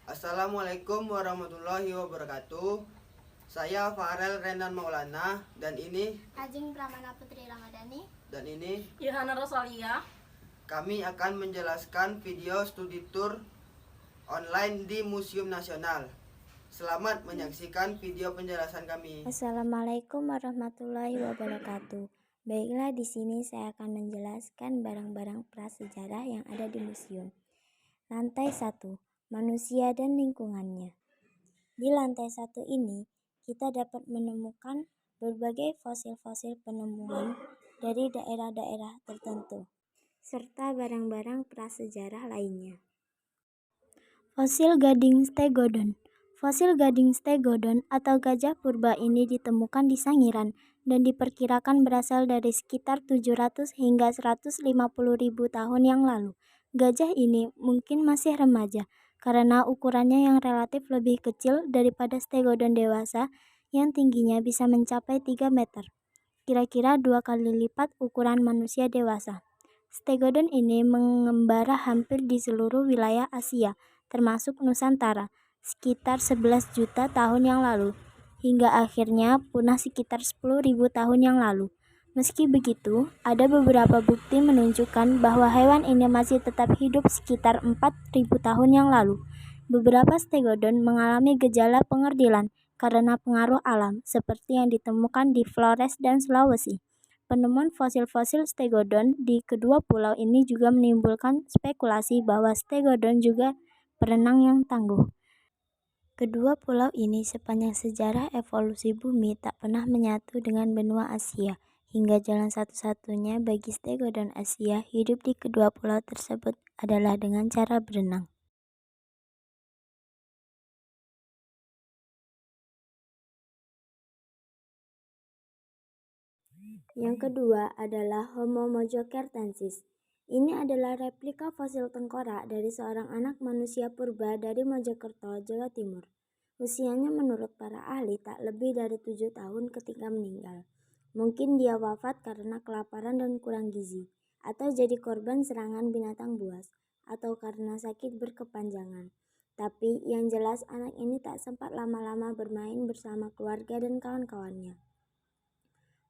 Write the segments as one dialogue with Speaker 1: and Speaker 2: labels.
Speaker 1: Assalamualaikum warahmatullahi wabarakatuh. Saya Farel Renan Maulana dan ini
Speaker 2: Ajeng Pramana Putri Ramadhani.
Speaker 1: dan ini
Speaker 3: Yohana Rosalia.
Speaker 1: kami akan menjelaskan video studi tour online di Museum Nasional. Selamat menyaksikan video penjelasan kami.
Speaker 4: Assalamualaikum warahmatullahi wabarakatuh. Baiklah, di sini saya akan menjelaskan barang-barang prasejarah yang ada di museum. Lantai 1, manusia dan lingkungannya. Di lantai 1 ini, kita dapat menemukan berbagai fosil-fosil penemuan dari daerah-daerah tertentu, serta barang-barang prasejarah lainnya. Fosil gading stegodon. Fosil gading stegodon atau gajah purba ini ditemukan di Sangiran dan diperkirakan berasal dari sekitar 700 hingga 150.000 tahun yang lalu. Gajah ini mungkin masih remaja karena ukurannya yang relatif lebih kecil daripada stegodon dewasa yang tingginya bisa mencapai 3 meter, kira-kira 2 kali lipat ukuran manusia dewasa. Stegodon ini mengembara hampir di seluruh wilayah Asia, termasuk Nusantara, sekitar 11 juta tahun yang lalu, hingga akhirnya punah sekitar 10.000 tahun yang lalu. Meski begitu, ada beberapa bukti menunjukkan bahwa hewan ini masih tetap hidup sekitar 4.000 tahun yang lalu. Beberapa stegodon mengalami gejala pengerdilan karena pengaruh alam, seperti yang ditemukan di Flores dan Sulawesi. Penemuan fosil-fosil stegodon di kedua pulau ini juga menimbulkan spekulasi bahwa stegodon juga perenang yang tangguh. Kedua pulau ini sepanjang sejarah evolusi bumi tak pernah menyatu dengan benua Asia, hingga jalan satu-satunya bagi stegodon Asia hidup di kedua pulau tersebut adalah dengan cara berenang. Yang kedua adalah Homo mojokertensis. Ini adalah replika fosil tengkorak dari seorang anak manusia purba dari Mojokerto, Jawa Timur. Usianya menurut para ahli tak lebih dari 7 tahun ketika meninggal. Mungkin dia wafat karena kelaparan dan kurang gizi, atau jadi korban serangan binatang buas, atau karena sakit berkepanjangan. Tapi yang jelas anak ini tak sempat lama-lama bermain bersama keluarga dan kawan-kawannya.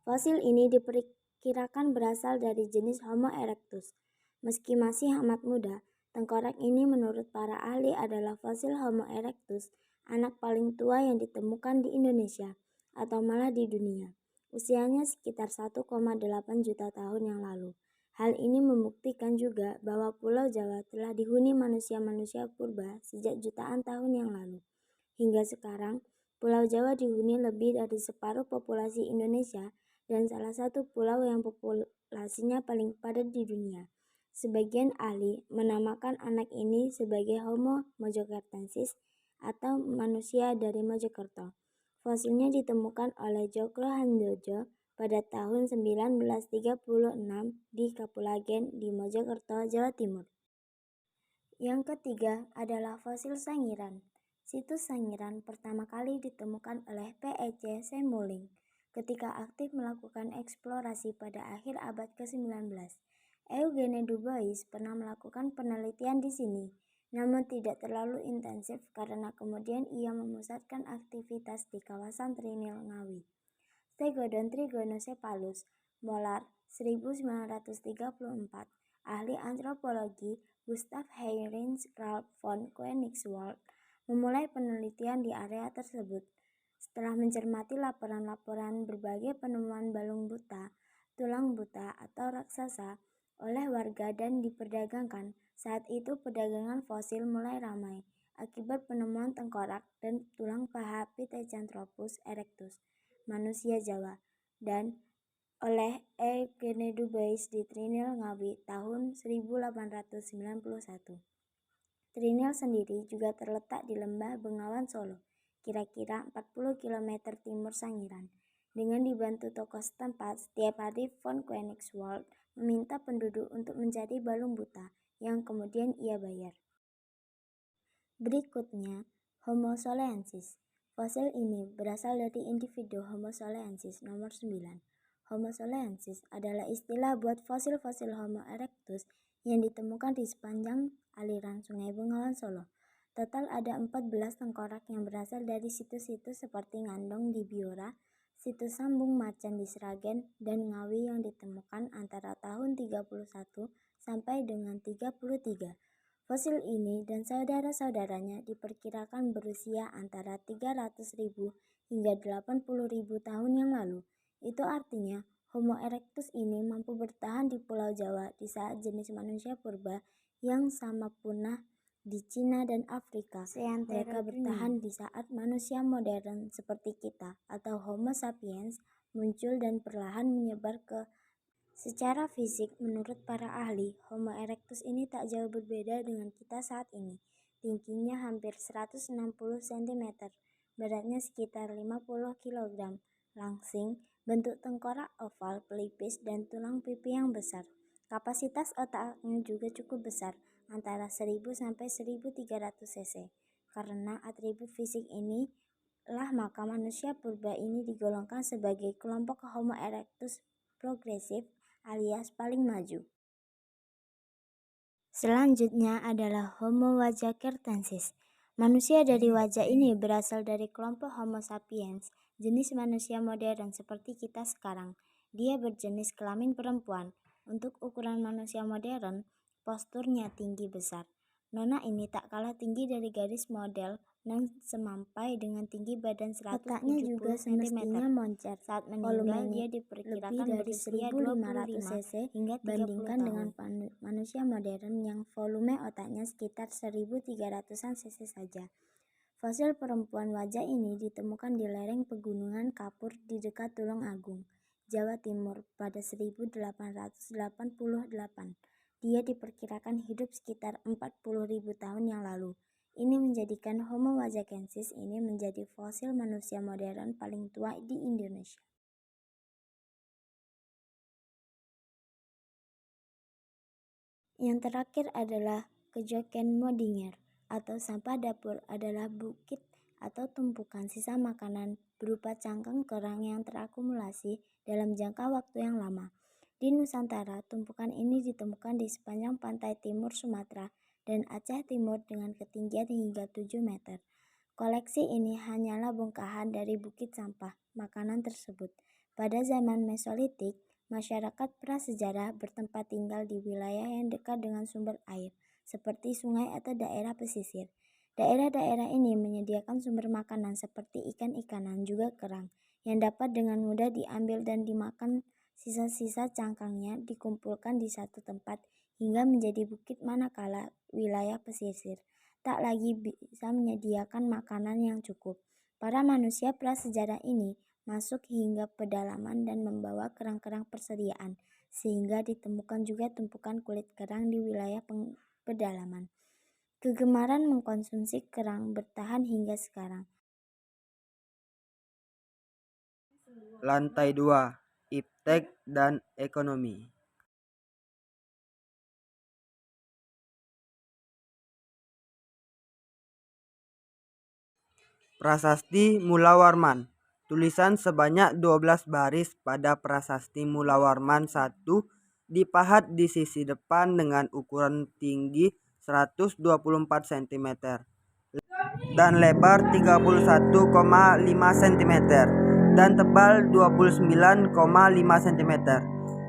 Speaker 4: Fosil ini diperkirakan berasal dari jenis Homo erectus. Meski masih amat muda, tengkorak ini menurut para ahli adalah fosil Homo erectus, anak paling tua yang ditemukan di Indonesia, atau malah di dunia. Usianya sekitar 1,8 juta tahun yang lalu. Hal ini membuktikan juga bahwa Pulau Jawa telah dihuni manusia-manusia purba sejak jutaan tahun yang lalu. Hingga sekarang, Pulau Jawa dihuni lebih dari separuh populasi Indonesia dan salah satu pulau yang populasinya paling padat di dunia. Sebagian ahli menamakan anak ini sebagai Homo mojokertensis atau manusia dari Mojokerto. Fosilnya ditemukan oleh Djoko Handojo pada tahun 1936 di Kapulagen di Mojokerto, Jawa Timur. Yang ketiga adalah fosil Sangiran. Situs Sangiran pertama kali ditemukan oleh P.E.C. Semmuling ketika aktif melakukan eksplorasi pada akhir abad ke-19. Eugene Dubois pernah melakukan penelitian di sini, namun tidak terlalu intensif karena kemudian ia memusatkan aktivitas di kawasan Trinil Ngawi. Stegodon trigonocephalus molar 1934, ahli antropologi Gustav Heinrich Ralph von Koenigswald memulai penelitian di area tersebut. Setelah mencermati laporan-laporan berbagai penemuan balung buta, tulang buta atau raksasa oleh warga dan diperdagangkan, saat itu perdagangan fosil mulai ramai akibat penemuan tengkorak dan tulang paha Pithecanthropus erectus, manusia Jawa, dan oleh Eugene Dubois di Trinil Ngawi tahun 1891. Trinil sendiri juga terletak di lembah Bengawan Solo, kira-kira 40 km timur Sangiran. Dengan dibantu tokoh setempat, setiap hari von Koenigswald meminta penduduk untuk mencari balung buta, yang kemudian ia bayar. Berikutnya, Homo soleensis. Fosil ini berasal dari individu Homo soleensis nomor 9. Homo soleensis adalah istilah buat fosil-fosil Homo erectus yang ditemukan di sepanjang aliran Sungai Bengawan Solo. Total ada 14 tengkorak yang berasal dari situs-situs seperti Ngandong di Biora, situs Sambung Macan di Sragen, dan Ngawi yang ditemukan antara tahun 31 sampai dengan 33. Fosil ini dan saudara-saudaranya diperkirakan berusia antara 300.000 hingga 80.000 tahun yang lalu. Itu artinya Homo erectus ini mampu bertahan di Pulau Jawa di saat jenis manusia purba yang sama punah di Cina dan Afrika. Mereka bertahan di saat manusia modern seperti kita atau Homo sapiens muncul dan perlahan menyebar ke. Secara fisik, menurut para ahli, Homo erectus ini tak jauh berbeda dengan kita saat ini. Tingginya hampir 160 cm, beratnya sekitar 50 kg, langsing, bentuk tengkorak oval, pelipis, dan tulang pipi yang besar. Kapasitas otaknya juga cukup besar, antara 1000 sampai 1300 cc. Karena atribut fisik ini lah maka manusia purba ini digolongkan sebagai kelompok Homo erectus progresif alias paling maju. Selanjutnya adalah Homo wajakertensis. Manusia dari wajah ini berasal dari kelompok Homo sapiens, jenis manusia modern seperti kita sekarang. Dia berjenis kelamin perempuan. Untuk ukuran manusia modern, posturnya tinggi besar. Nona ini tak kalah tinggi dari gadis model dan semampai dengan tinggi badan 170 cm. Moncer. Saat meninggal dia diperkirakan dari 1.500 cc hingga bandingkan dengan manusia modern yang volume otaknya sekitar 1.300-an cc saja. Fosil perempuan wajah ini ditemukan di lereng pegunungan Kapur di dekat Tulung Agung, Jawa Timur pada 1888. Dia diperkirakan hidup sekitar 40.000 tahun yang lalu. Ini menjadikan Homo wajakensis ini menjadi fosil manusia modern paling tua di Indonesia. Yang terakhir adalah Kejoken Modinger atau sampah dapur adalah bukit atau tumpukan sisa makanan berupa cangkang kerang yang terakumulasi dalam jangka waktu yang lama. Di Nusantara, tumpukan ini ditemukan di sepanjang pantai timur Sumatera dan Aceh Timur dengan ketinggian hingga 7 meter. Koleksi ini hanyalah bongkahan dari bukit sampah makanan tersebut. Pada zaman Mesolitik, masyarakat prasejarah bertempat tinggal di wilayah yang dekat dengan sumber air, seperti sungai atau daerah pesisir. Daerah-daerah ini menyediakan sumber makanan seperti ikan-ikanan juga kerang, yang dapat dengan mudah diambil dan dimakan. Sisa-sisa cangkangnya dikumpulkan di satu tempat hingga menjadi bukit, manakala wilayah pesisir tak lagi bisa menyediakan makanan yang cukup. Para manusia prasejarah ini masuk hingga pedalaman dan membawa kerang-kerang persediaan, sehingga ditemukan juga tumpukan kulit kerang di wilayah pedalaman. Kegemaran mengkonsumsi kerang bertahan hingga sekarang.
Speaker 1: Lantai 2, Iptek dan Ekonomi. Prasasti Mulawarman. Tulisan sebanyak 12 baris pada Prasasti Mulawarman 1 dipahat di sisi depan dengan ukuran tinggi 124 cm dan lebar 31,5 cm dan tebal 29,5 cm.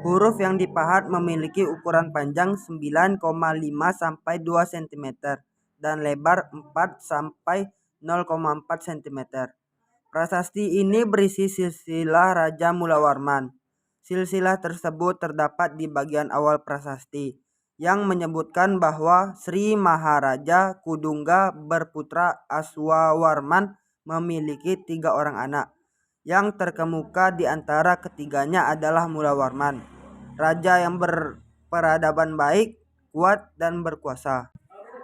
Speaker 1: Huruf yang dipahat memiliki ukuran panjang 9,5 sampai 2 cm dan lebar 4 sampai 0,4 cm. Prasasti ini berisi silsilah Raja Mulawarman. Silsilah tersebut terdapat di bagian awal prasasti yang menyebutkan bahwa Sri Maharaja Kudungga berputra Aswawarman memiliki 3 orang anak. Yang terkemuka di antara ketiganya adalah Mulawarman, raja yang berperadaban baik, kuat, dan berkuasa.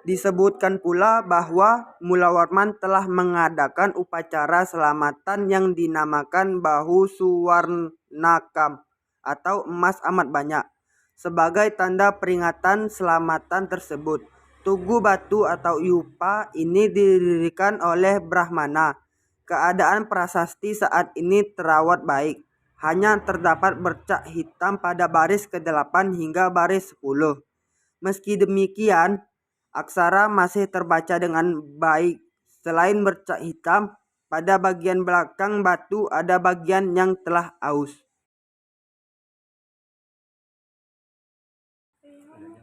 Speaker 1: Disebutkan pula bahwa Mulawarman telah mengadakan upacara selamatan yang dinamakan Bahu Suwarnakam atau emas amat banyak. Sebagai tanda peringatan selamatan tersebut, Tugu Batu atau Yupa ini didirikan oleh Brahmana. Keadaan prasasti saat ini terawat baik. Hanya terdapat bercak hitam pada baris ke-8 hingga baris 10. Meski demikian, Aksara masih terbaca dengan baik. Selain bercat hitam, pada bagian belakang batu ada bagian yang telah aus.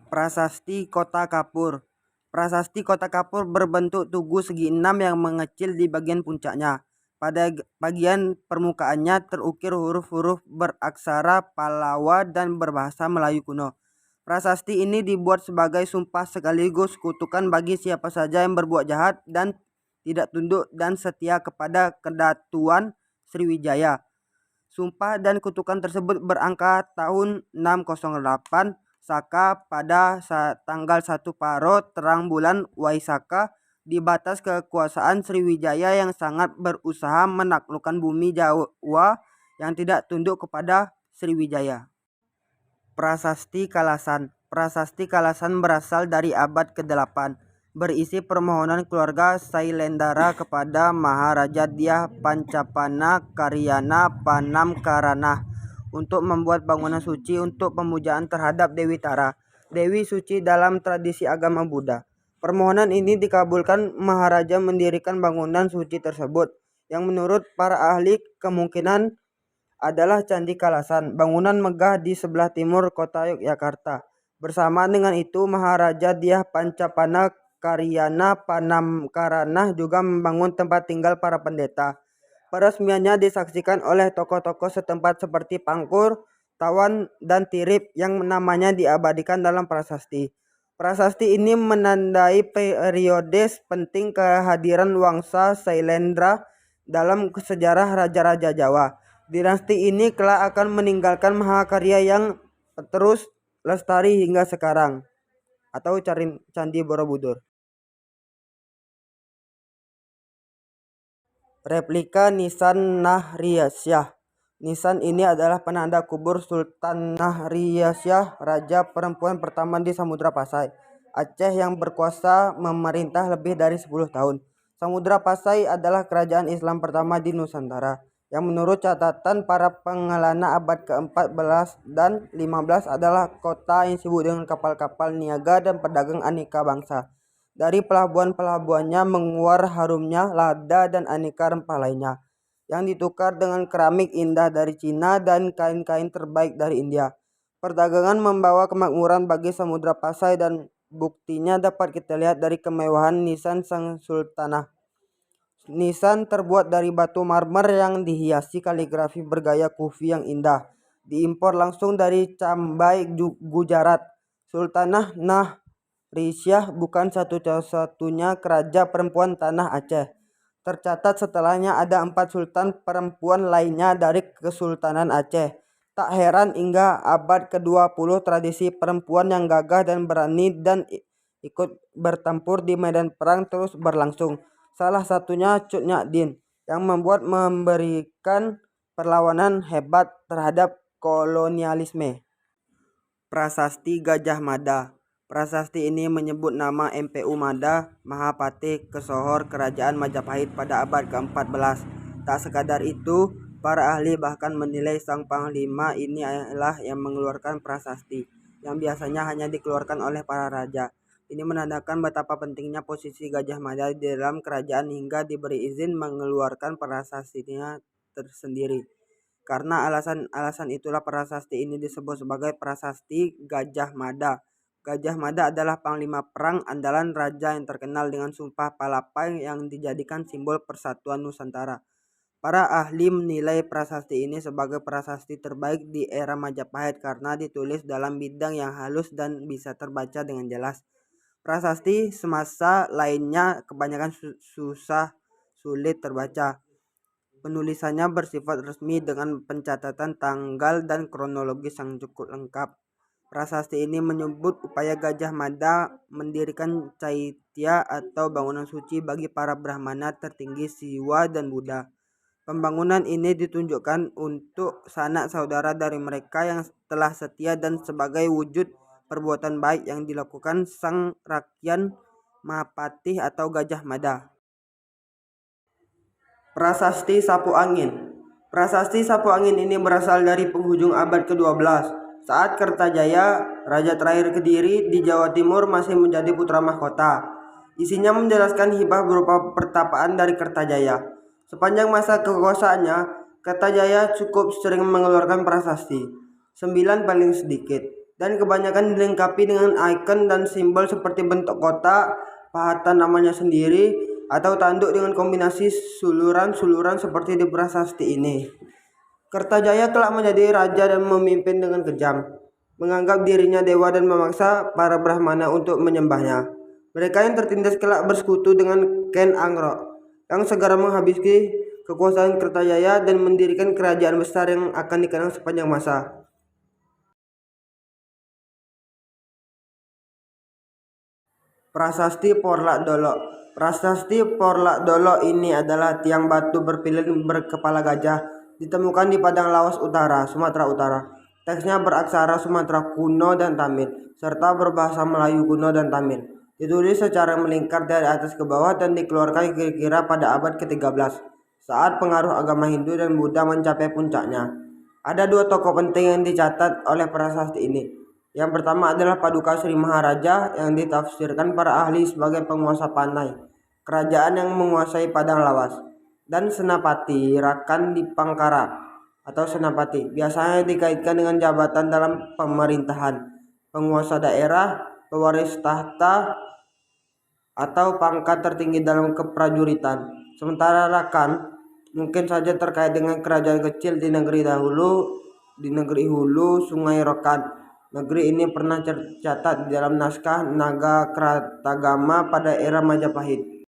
Speaker 1: Prasasti Kota Kapur. Prasasti Kota Kapur berbentuk tugu segi enam yang mengecil di bagian puncaknya. Pada bagian permukaannya terukir huruf-huruf beraksara Pallawa dan berbahasa Melayu kuno. Prasasti ini dibuat sebagai sumpah sekaligus kutukan bagi siapa saja yang berbuat jahat dan tidak tunduk dan setia kepada Kedatuan Sriwijaya. Sumpah dan kutukan tersebut berangka tahun 608 Saka pada tanggal 1 Paro terang bulan Waisaka di batas kekuasaan Sriwijaya yang sangat berusaha menaklukkan bumi Jawa yang tidak tunduk kepada Sriwijaya. Prasasti Kalasan. Prasasti Kalasan berasal dari abad ke-8, berisi permohonan keluarga Sailendra kepada Maharaja Dyah Pancapana Karyana Panamkarana untuk membuat bangunan suci untuk pemujaan terhadap Dewi Tara, Dewi suci dalam tradisi agama Buddha. Permohonan ini dikabulkan. Maharaja mendirikan bangunan suci tersebut, yang menurut para ahli kemungkinan adalah Candi Kalasan, bangunan megah di sebelah timur kota Yogyakarta. Bersama dengan itu, Maharaja Dyah Pancapana Karyana Panamkarana juga membangun tempat tinggal para pendeta. Peresmiannya disaksikan oleh tokoh-tokoh setempat seperti Pangkur, Tawan, dan Tirip yang namanya diabadikan dalam prasasti. Prasasti ini menandai periode penting kehadiran Wangsa Sailendra dalam sejarah raja-raja Jawa. Dinasti ini kelak akan meninggalkan mahakarya yang terus lestari hingga sekarang, atau Candi Borobudur. Replika Nisan Nahriyasyah. Nisan ini adalah penanda kubur Sultan Nahriyasyah, raja perempuan pertama di Samudra Pasai, Aceh yang berkuasa memerintah lebih dari 10 tahun. Samudra Pasai adalah kerajaan Islam pertama di Nusantara, yang menurut catatan para pengelana abad ke-14 dan 15 adalah kota yang sibuk dengan kapal-kapal niaga dan pedagang aneka bangsa. Dari pelabuhan-pelabuhannya menguar harumnya lada dan aneka rempah lainnya, yang ditukar dengan keramik indah dari Cina dan kain-kain terbaik dari India. Perdagangan membawa kemakmuran bagi Samudra Pasai dan buktinya dapat kita lihat dari kemewahan nisan sang sultanah. Nisan terbuat dari batu marmer yang dihiasi kaligrafi bergaya Kufi yang indah. Diimpor langsung dari Cambai, Gujarat. Sultanah Nahriyasyah bukan satu-satunya raja perempuan tanah Aceh. Tercatat setelahnya ada 4 sultan perempuan lainnya dari Kesultanan Aceh. Tak heran hingga abad ke-20 tradisi perempuan yang gagah dan berani dan ikut bertempur di medan perang terus berlangsung. Salah satunya Cut Nyak Dien yang memberikan perlawanan hebat terhadap kolonialisme. Prasasti Gajah Mada. Prasasti ini menyebut nama MPU Mada, Mahapatih Kesohor Kerajaan Majapahit pada abad ke-14. Tak sekadar itu, para ahli bahkan menilai sang panglima ini adalah yang mengeluarkan prasasti, yang biasanya hanya dikeluarkan oleh para raja. Ini menandakan betapa pentingnya posisi Gajah Mada di dalam kerajaan hingga diberi izin mengeluarkan prasastinya tersendiri. Karena alasan itulah prasasti ini disebut sebagai Prasasti Gajah Mada. Gajah Mada adalah panglima perang andalan raja yang terkenal dengan Sumpah Palapa yang dijadikan simbol persatuan Nusantara. Para ahli menilai prasasti ini sebagai prasasti terbaik di era Majapahit karena ditulis dalam bidang yang halus dan bisa terbaca dengan jelas. Prasasti semasa lainnya kebanyakan sulit terbaca. Penulisannya bersifat resmi dengan pencatatan tanggal dan kronologis yang cukup lengkap. Prasasti ini menyebut upaya Gajah Mada mendirikan caitya atau bangunan suci bagi para Brahmana tertinggi Siwa dan Buddha. Pembangunan ini ditunjukkan untuk sanak saudara dari mereka yang telah setia dan sebagai wujud perbuatan baik yang dilakukan sang Rakyan Mahapatih atau Gajah Mada. Prasasti Sapu Angin. Prasasti Sapu Angin ini berasal dari penghujung abad ke-12. Saat Kertajaya, raja terakhir Kediri di Jawa Timur, masih menjadi putra mahkota. Isinya menjelaskan hibah berupa pertapaan dari Kertajaya. Sepanjang masa kekuasaannya, Kertajaya cukup sering mengeluarkan prasasti, 9 paling sedikit, dan kebanyakan dilengkapi dengan ikon dan simbol seperti bentuk kotak, pahatan namanya sendiri, atau tanduk dengan kombinasi suluran-suluran seperti di prasasti ini. Kertajaya telah menjadi raja dan memimpin dengan kejam, menganggap dirinya dewa dan memaksa para Brahmana untuk menyembahnya. Mereka yang tertindas kelak bersekutu dengan Ken Angrok yang segera menghabisi kekuasaan Kertajaya dan mendirikan kerajaan besar yang akan dikenang sepanjang masa. Prasasti Porlak Dolo. Prasasti Porlak Dolo ini adalah tiang batu berpilin berkepala gajah, ditemukan di Padang Lawas Utara, Sumatera Utara. Teksnya beraksara Sumatera kuno dan Tamil, serta berbahasa Melayu kuno dan Tamil. Ditulis secara melingkar dari atas ke bawah dan dikeluarkan kira-kira pada abad ke-13, saat pengaruh agama Hindu dan Buddha mencapai puncaknya. Ada 2 tokoh penting yang dicatat oleh prasasti ini. Yang pertama adalah Paduka Sri Maharaja yang ditafsirkan para ahli sebagai penguasa Panai, kerajaan yang menguasai Padang Lawas, dan Senapati Rakan di Pangkara atau Senapati, biasanya dikaitkan dengan jabatan dalam pemerintahan, penguasa daerah, pewaris tahta, atau pangkat tertinggi dalam keprajuritan. Sementara Rakan mungkin saja terkait dengan kerajaan kecil di negeri hulu Sungai Rokan. Negeri ini pernah tercatat di dalam naskah Naga Kratagama pada era Majapahit.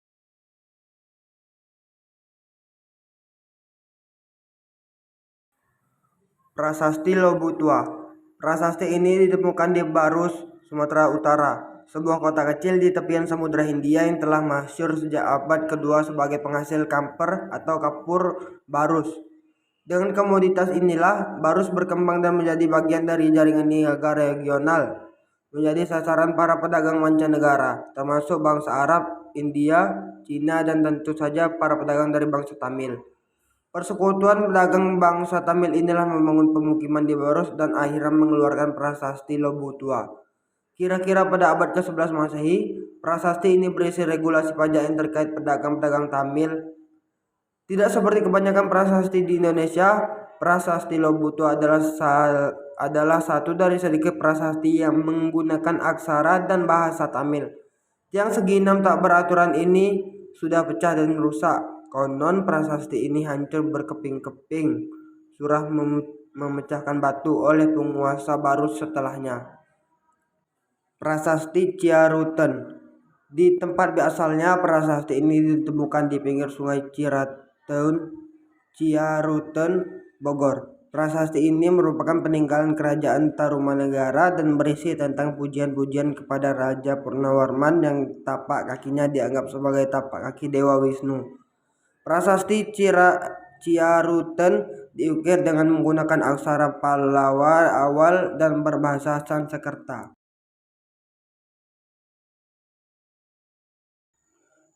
Speaker 1: Prasasti Lobutua. Prasasti ini ditemukan di Barus, Sumatera Utara, sebuah kota kecil di tepian Samudra Hindia yang telah masyhur sejak abad kedua sebagai penghasil kamper atau kapur barus. Dengan komoditas inilah, barus berkembang dan menjadi bagian dari jaringan niaga regional, menjadi sasaran para pedagang mancanegara, termasuk bangsa Arab, India, Cina, dan tentu saja para pedagang dari bangsa Tamil. Persekutuan pedagang bangsa Tamil inilah membangun pemukiman di Barus dan akhirnya mengeluarkan prasasti Lobutua. Kira-kira pada abad ke-11 Masehi, prasasti ini berisi regulasi pajak yang terkait pedagang-pedagang Tamil. Tidak seperti kebanyakan prasasti di Indonesia, prasasti Lobutua adalah satu dari sedikit prasasti yang menggunakan aksara dan bahasa Tamil. Tiang segi 6 tak beraturan ini sudah pecah dan rusak. Konon prasasti ini hancur berkeping-keping, surah memecahkan batu oleh penguasa baru setelahnya. Prasasti Ciaruten. Di tempat asalnya, prasasti ini ditemukan di pinggir sungai Ciaruten, Bogor. Prasasti ini merupakan peninggalan kerajaan Tarumanegara dan berisi tentang pujian-pujian kepada Raja Purnawarman yang tapak kakinya dianggap sebagai tapak kaki Dewa Wisnu. Prasasti Ciaruten diukir dengan menggunakan aksara Pallawa awal dan berbahasa Sanskerta.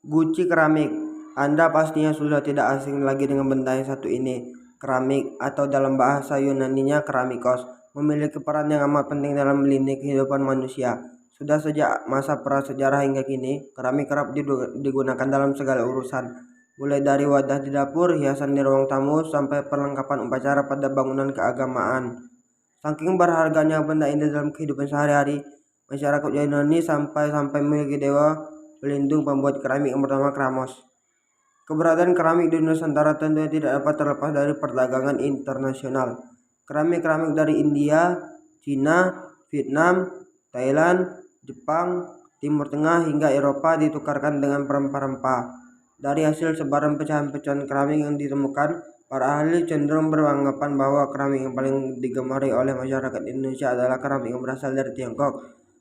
Speaker 1: Guci keramik. Anda pastinya sudah tidak asing lagi dengan benda yang satu ini. Keramik, atau dalam bahasa Yunaninya keramikos, memiliki peran yang amat penting dalam lini kehidupan manusia. Sudah sejak masa prasejarah hingga kini, keramik kerap digunakan dalam segala urusan. Mulai dari wadah di dapur, hiasan di ruang tamu, sampai perlengkapan upacara pada bangunan keagamaan. Saking berharganya benda ini dalam kehidupan sehari-hari, masyarakat Yunani sampai memiliki dewa pelindung pembuat keramik yang bernama Kramos. Keberadaan keramik di Nusantara tentunya tidak dapat terlepas dari perdagangan internasional. Keramik-keramik dari India, Cina, Vietnam, Thailand, Jepang, Timur Tengah hingga Eropa ditukarkan dengan rempah-rempah. Dari hasil sebaran pecahan-pecahan keramik yang ditemukan, para ahli cenderung beranggapan bahwa keramik yang paling digemari oleh masyarakat Indonesia adalah keramik yang berasal dari Tiongkok,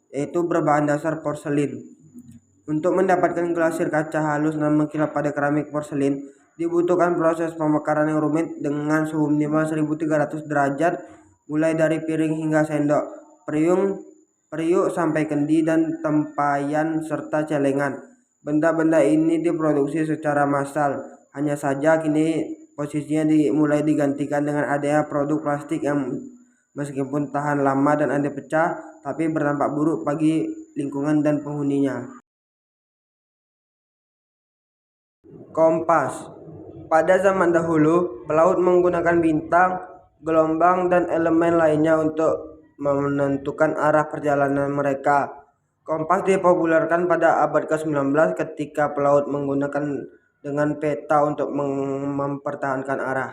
Speaker 1: yaitu berbahan dasar porselin. Untuk mendapatkan glasir kaca halus dan mengkilap pada keramik porselin, dibutuhkan proses pemekaran yang rumit dengan suhu minimal 1300 derajat, mulai dari piring hingga sendok, periuk sampai kendi dan tempayan serta celengan. Benda-benda ini diproduksi secara massal. Hanya saja kini posisinya mulai digantikan dengan adanya produk plastik yang Meskipun tahan lama dan anti pecah, tapi berdampak buruk bagi lingkungan dan penghuninya. Kompas. Pada zaman dahulu, pelaut menggunakan bintang, gelombang, dan elemen lainnya untuk menentukan arah perjalanan mereka. Kompas dipopulerkan pada abad ke-19 ketika pelaut menggunakan dengan peta untuk mempertahankan arah.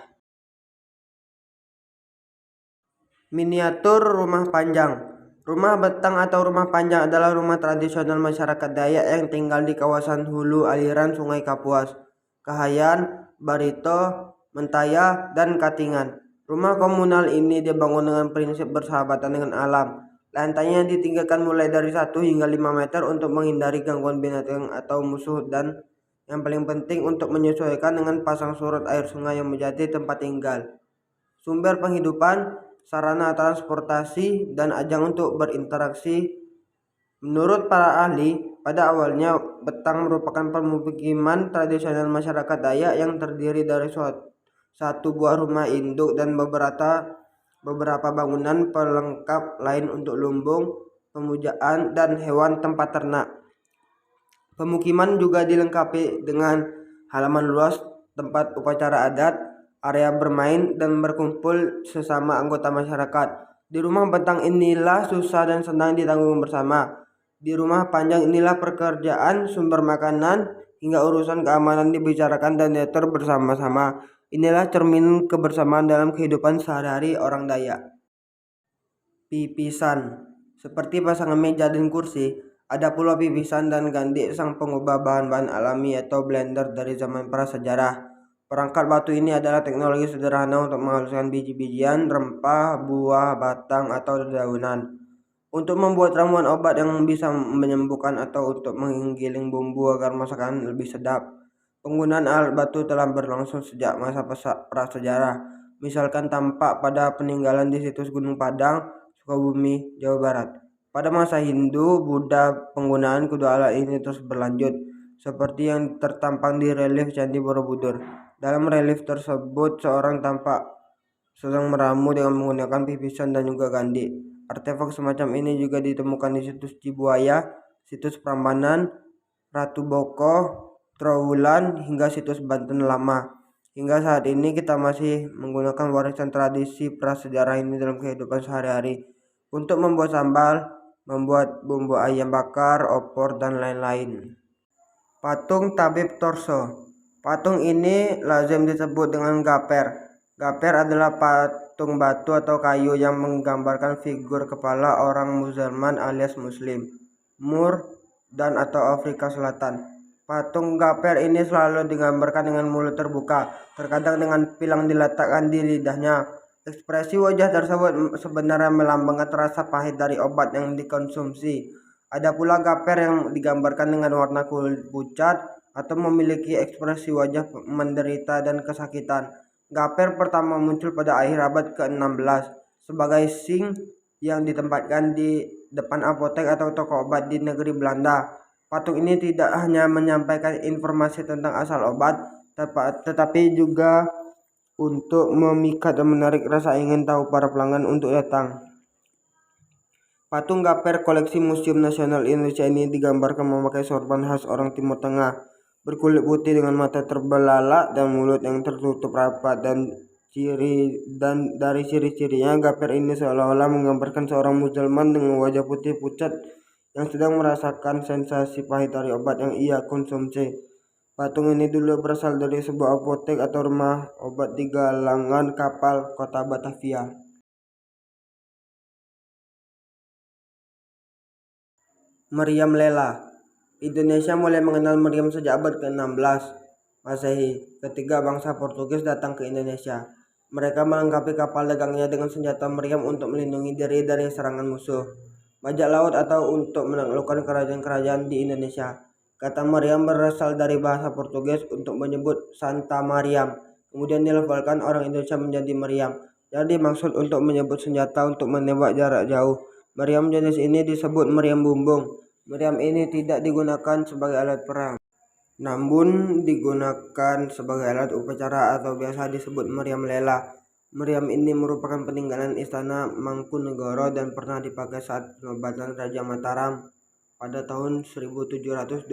Speaker 1: Miniatur rumah panjang. Rumah betang atau rumah panjang adalah rumah tradisional masyarakat Dayak yang tinggal di kawasan hulu aliran Sungai Kapuas, Kahayan, Barito, Mentaya, dan Katingan. Rumah komunal ini dibangun dengan prinsip bersahabatan dengan alam. Lantainya ditinggikan mulai dari 1 hingga 5 meter untuk menghindari gangguan binatang atau musuh, dan yang paling penting untuk menyesuaikan dengan pasang surut air sungai yang menjadi tempat tinggal, sumber penghidupan, sarana transportasi, dan ajang untuk berinteraksi. Menurut para ahli, pada awalnya betang merupakan pemukiman tradisional masyarakat Dayak yang terdiri dari satu buah rumah induk dan beberapa bangunan pelengkap lain untuk lumbung, pemujaan, dan hewan tempat ternak. Pemukiman juga dilengkapi dengan halaman luas, tempat upacara adat, area bermain, dan berkumpul sesama anggota masyarakat. Di rumah betang inilah susah dan senang ditanggung bersama. Di rumah panjang inilah pekerjaan, sumber makanan, hingga urusan keamanan dibicarakan dan diatur bersama-sama. Inilah cermin kebersamaan dalam kehidupan sehari-hari orang Dayak. Pipisan. Seperti pasangan meja dan kursi, ada pula pipisan dan gandhi, sang pengubah bahan-bahan alami atau blender dari zaman prasejarah. Perangkat batu ini adalah teknologi sederhana untuk menghaluskan biji-bijian, rempah, buah, batang, atau dedaunan. Untuk membuat ramuan obat yang bisa menyembuhkan atau untuk menggiling bumbu agar masakan lebih sedap. Penggunaan alat batu telah berlangsung sejak masa prasejarah. Misalkan tampak pada peninggalan di situs Gunung Padang, Sukabumi, Jawa Barat. Pada masa Hindu, Buddha, penggunaan kedua alat ini terus berlanjut, seperti yang tertampang di relief Candi Borobudur. Dalam relief tersebut, seorang tampak sedang meramu dengan menggunakan pipisan dan juga gandhi. Artefak semacam ini juga ditemukan di situs Cibuaya, situs Prambanan, Ratu Boko, Trowulan, hingga situs Banten Lama. Hingga saat ini kita masih menggunakan warisan tradisi prasejarah ini dalam kehidupan sehari-hari untuk membuat sambal, membuat bumbu ayam bakar, opor, dan lain-lain. Patung tabib torso. Patung ini lazim disebut dengan gaper. Gaper adalah patung batu atau kayu yang menggambarkan figur kepala orang Musliman alias Muslim, Moor, dan atau Afrika Selatan. Patung gaper ini selalu digambarkan dengan mulut terbuka, terkadang dengan pilang diletakkan di lidahnya. Ekspresi wajah tersebut sebenarnya melambangkan rasa pahit dari obat yang dikonsumsi. Ada pula gaper yang digambarkan dengan warna kulit pucat atau memiliki ekspresi wajah menderita dan kesakitan. Gaper pertama muncul pada akhir abad ke-16 sebagai sing yang ditempatkan di depan apotek atau toko obat di negeri Belanda. Patung ini tidak hanya menyampaikan informasi tentang asal obat, tetapi juga untuk memikat dan menarik rasa ingin tahu para pelanggan untuk datang. Patung gaper koleksi Museum Nasional Indonesia ini digambarkan memakai sorban khas orang Timur Tengah, berkulit putih dengan mata terbelalak dan mulut yang tertutup rapat, dan dari ciri-cirinya gaper ini seolah-olah menggambarkan seorang Musliman dengan wajah putih pucat yang sedang merasakan sensasi pahit dari obat yang ia konsumsi. Patung ini dulu berasal dari sebuah apotek atau rumah obat di galangan kapal kota Batavia. Meriam Lela. Indonesia mulai mengenal meriam sejak abad ke-16 Masehi, ketika bangsa Portugis datang ke Indonesia. Mereka melengkapi kapal dagangnya dengan senjata meriam untuk melindungi diri dari serangan musuh, bajak laut, atau untuk menaklukkan kerajaan-kerajaan di Indonesia. Kata meriam berasal dari bahasa Portugis untuk menyebut Santa Mariam, kemudian dilafalkan orang Indonesia menjadi meriam. Jadi maksud untuk menyebut senjata untuk menembak jarak jauh. Meriam jenis ini disebut meriam bumbung. Meriam ini tidak digunakan sebagai alat perang, namun digunakan sebagai alat upacara atau biasa disebut meriam lela. Meriam ini merupakan peninggalan istana Mangkunegoro dan pernah dipakai saat penobatan Raja Mataram pada tahun 1727.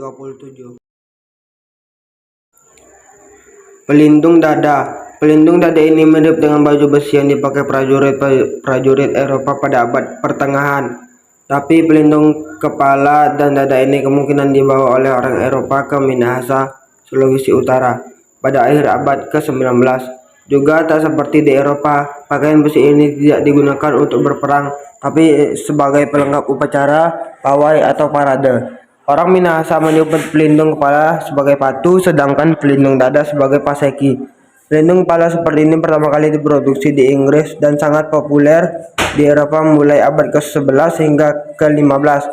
Speaker 1: Pelindung dada. Pelindung dada ini mirip dengan baju besi yang dipakai prajurit Eropa pada abad pertengahan. Tapi pelindung kepala dan dada ini kemungkinan dibawa oleh orang Eropa ke Minahasa, Sulawesi Utara pada akhir abad ke-19. Juga tak seperti di Eropa, pakaian besi ini tidak digunakan untuk berperang, tapi sebagai pelengkap upacara, pawai atau parade. Orang Minahasa menyebut pelindung kepala sebagai patu, sedangkan pelindung dada sebagai paseki. Pelindung kepala seperti ini pertama kali diproduksi di Inggris dan sangat populer di Eropa mulai abad ke-11 hingga ke-15.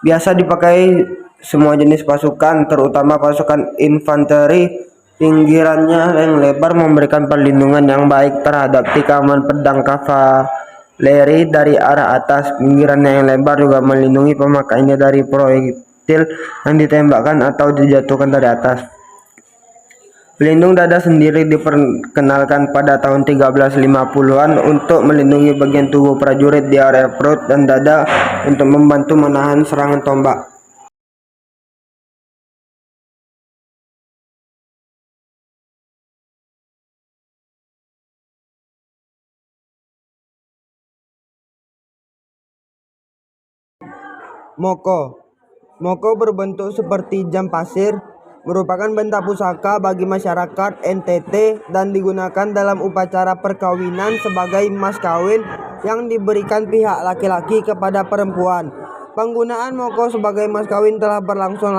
Speaker 1: Biasa dipakai semua jenis pasukan, terutama pasukan infanteri. Pinggirannya yang lebar memberikan perlindungan yang baik terhadap tikaman pedang kavaleri dari arah atas. Pinggirannya yang lebar juga melindungi pemakainya dari proyektil yang ditembakkan atau dijatuhkan dari atas. Pelindung dada sendiri diperkenalkan pada tahun 1350-an untuk melindungi bagian tubuh prajurit di area perut dan dada untuk membantu menahan serangan tombak. Moko. Moko berbentuk seperti jam pasir, merupakan benda pusaka bagi masyarakat NTT dan digunakan dalam upacara perkawinan sebagai mas kawin yang diberikan pihak laki-laki kepada perempuan. Penggunaan moko sebagai mas kawin telah berlangsung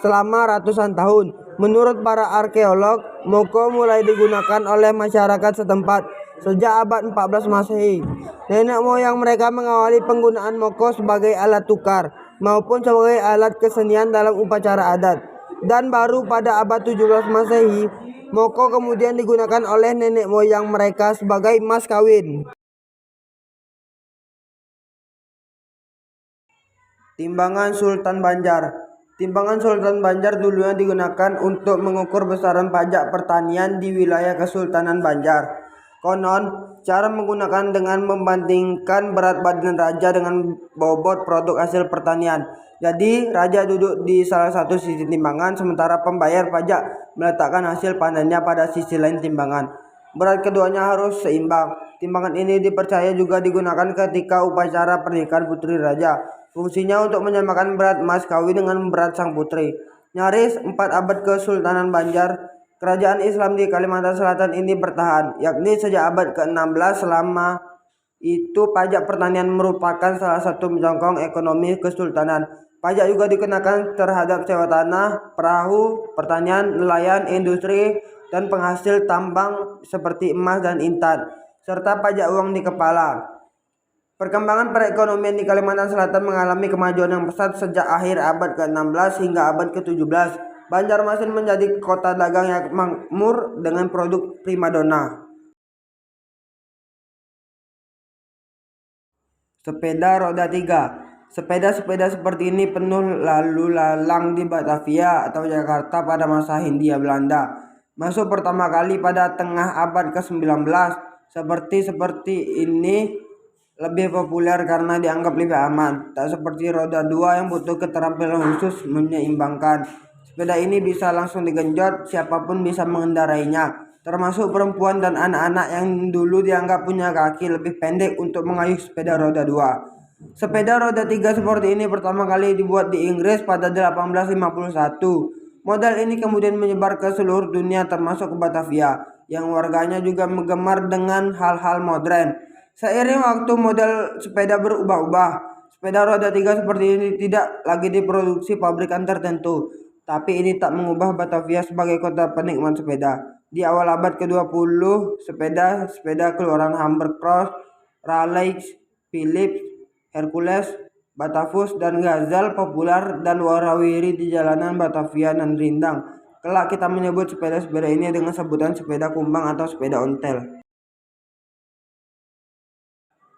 Speaker 1: selama ratusan tahun. Menurut para arkeolog, moko mulai digunakan oleh masyarakat setempat sejak abad 14 Masehi. Nenek moyang mereka mengawali penggunaan moko sebagai alat tukar maupun sebagai alat kesenian dalam upacara adat. Dan baru pada abad 17 Masehi, moko kemudian digunakan oleh nenek moyang mereka sebagai mas kawin. Timbangan Sultan Banjar. Timbangan Sultan Banjar dulunya digunakan untuk mengukur besaran pajak pertanian di wilayah Kesultanan Banjar. Konon, cara menggunakan dengan membandingkan berat badan raja dengan bobot produk hasil pertanian. Jadi, raja duduk di salah satu sisi timbangan, sementara pembayar pajak meletakkan hasil panennya pada sisi lain timbangan. Berat keduanya harus seimbang. Timbangan ini dipercaya juga digunakan ketika upacara pernikahan putri raja. Fungsinya untuk menyamakan berat mas kawin dengan berat sang putri. Nyaris 4 abad Kesultanan Banjar, kerajaan Islam di Kalimantan Selatan ini bertahan, yakni sejak abad ke-16. Selama itu pajak pertanian merupakan salah satu penyokong ekonomi kesultanan. Pajak juga dikenakan terhadap sewa tanah, perahu, pertanian, nelayan, industri, dan penghasil tambang seperti emas dan intan, serta pajak uang di kepala. Perkembangan perekonomian di Kalimantan Selatan mengalami kemajuan yang pesat sejak akhir abad ke-16 hingga abad ke-17. Banjarmasin menjadi kota dagang yang makmur dengan produk primadona. Sepeda roda 3. Sepeda-sepeda seperti ini penuh lalu lalang di Batavia atau Jakarta pada masa Hindia Belanda. Masuk pertama kali pada tengah abad ke-19. Seperti ini lebih populer karena dianggap lebih aman, tak seperti roda 2 yang butuh keterampilan khusus menyeimbangkan. Sepeda ini bisa langsung digenjot, siapapun bisa mengendarainya, termasuk perempuan dan anak-anak yang dulu dianggap punya kaki lebih pendek untuk mengayuh sepeda roda 2. Sepeda roda 3 seperti ini pertama kali dibuat di Inggris pada 1851. Model ini kemudian menyebar ke seluruh dunia termasuk ke Batavia, yang warganya juga menggemar dengan hal-hal modern. Seiring waktu model sepeda berubah-ubah, sepeda roda 3 seperti ini tidak lagi diproduksi pabrikan tertentu, tapi ini tak mengubah Batavia sebagai kota penikmat sepeda. Di awal abad ke-20, sepeda keluaran Humber Cross, Raleigh, Phillips, Hercules, Batavus, dan Gazelle populer dan warawiri di jalanan Batavia dan Rindang. Kelak kita menyebut sepeda-sepeda ini dengan sebutan sepeda kumbang atau sepeda ontel.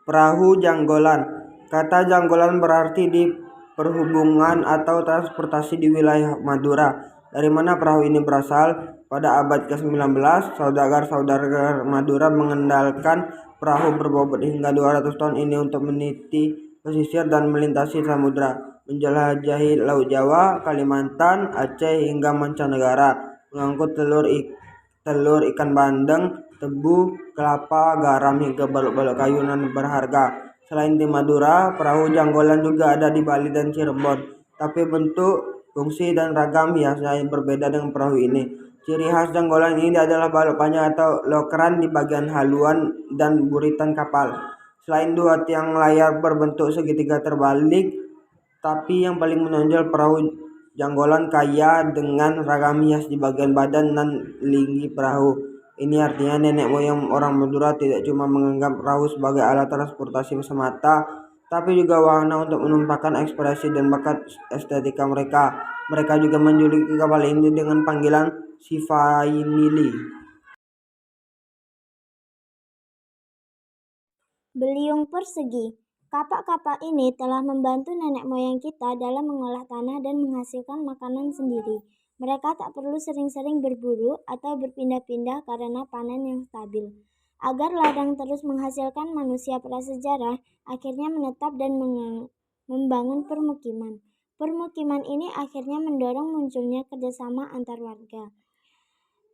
Speaker 1: Perahu janggolan. Kata janggolan berarti di perhubungan atau transportasi di wilayah Madura. Dari mana perahu ini berasal? Pada abad ke-19, saudagar-saudagar Madura mengendalikan perahu berbobot hingga 200 ton ini untuk meniti pesisir dan melintasi samudra, menjelajahi Laut Jawa, Kalimantan, Aceh hingga mancanegara, mengangkut telur ikan bandeng, tebu, kelapa, garam hingga balok-balok kayu nan berharga. Selain di Madura, perahu Janggolan juga ada di Bali dan Cirebon, tapi bentuk, fungsi, dan ragam hiasnya yang berbeda dengan perahu ini. Ciri khas Janggolan ini adalah balok panjang atau lokeran di bagian haluan dan buritan kapal. Selain dua tiang layar berbentuk segitiga terbalik, tapi yang paling menonjol perahu Janggolan kaya dengan ragam hias di bagian badan dan linggi perahu. Ini artinya nenek moyang orang Madura tidak cuma menganggap perahu sebagai alat transportasi semata, tapi juga wahana untuk menumpahkan ekspresi dan bakat estetika mereka. Mereka juga menjuluki kapal ini dengan panggilan Sifainili.
Speaker 4: Beliung persegi. Kapak-kapak ini telah membantu nenek moyang kita dalam mengolah tanah dan menghasilkan makanan sendiri. Mereka tak perlu sering-sering berburu atau berpindah-pindah karena panen yang stabil. Agar ladang terus menghasilkan, manusia prasejarah akhirnya menetap dan membangun permukiman. Permukiman ini akhirnya mendorong munculnya kerjasama antar warga,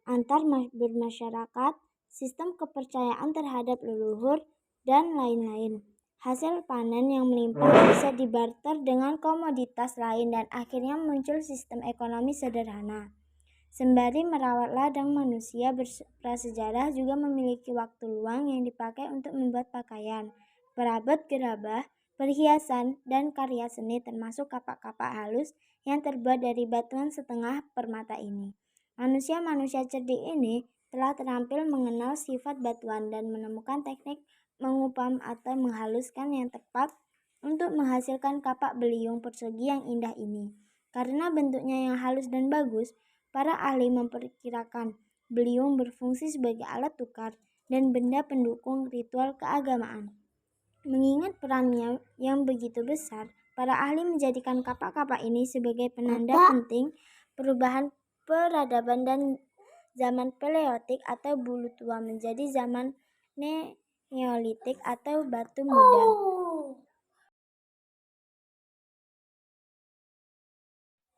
Speaker 4: antar bermasyarakat, sistem kepercayaan terhadap leluhur, dan lain-lain. Hasil panen yang melimpah bisa dibarter dengan komoditas lain dan akhirnya muncul sistem ekonomi sederhana. Sembari merawat ladang, manusia prasejarah juga memiliki waktu luang yang dipakai untuk membuat pakaian, perabot gerabah, perhiasan, dan karya seni termasuk kapak-kapak halus yang terbuat dari batuan setengah permata ini. Manusia-manusia cerdik ini telah terampil mengenal sifat batuan dan menemukan teknik mengupam atau menghaluskan yang tepat untuk menghasilkan kapak beliung persegi yang indah ini. Karena bentuknya yang halus dan bagus, para ahli memperkirakan beliung berfungsi sebagai alat tukar dan benda pendukung ritual keagamaan. Mengingat perannya yang begitu besar, para ahli menjadikan kapak-kapak ini sebagai penanda penting perubahan peradaban dan zaman Paleolitik atau bulu tua menjadi zaman Neolitik atau batu muda.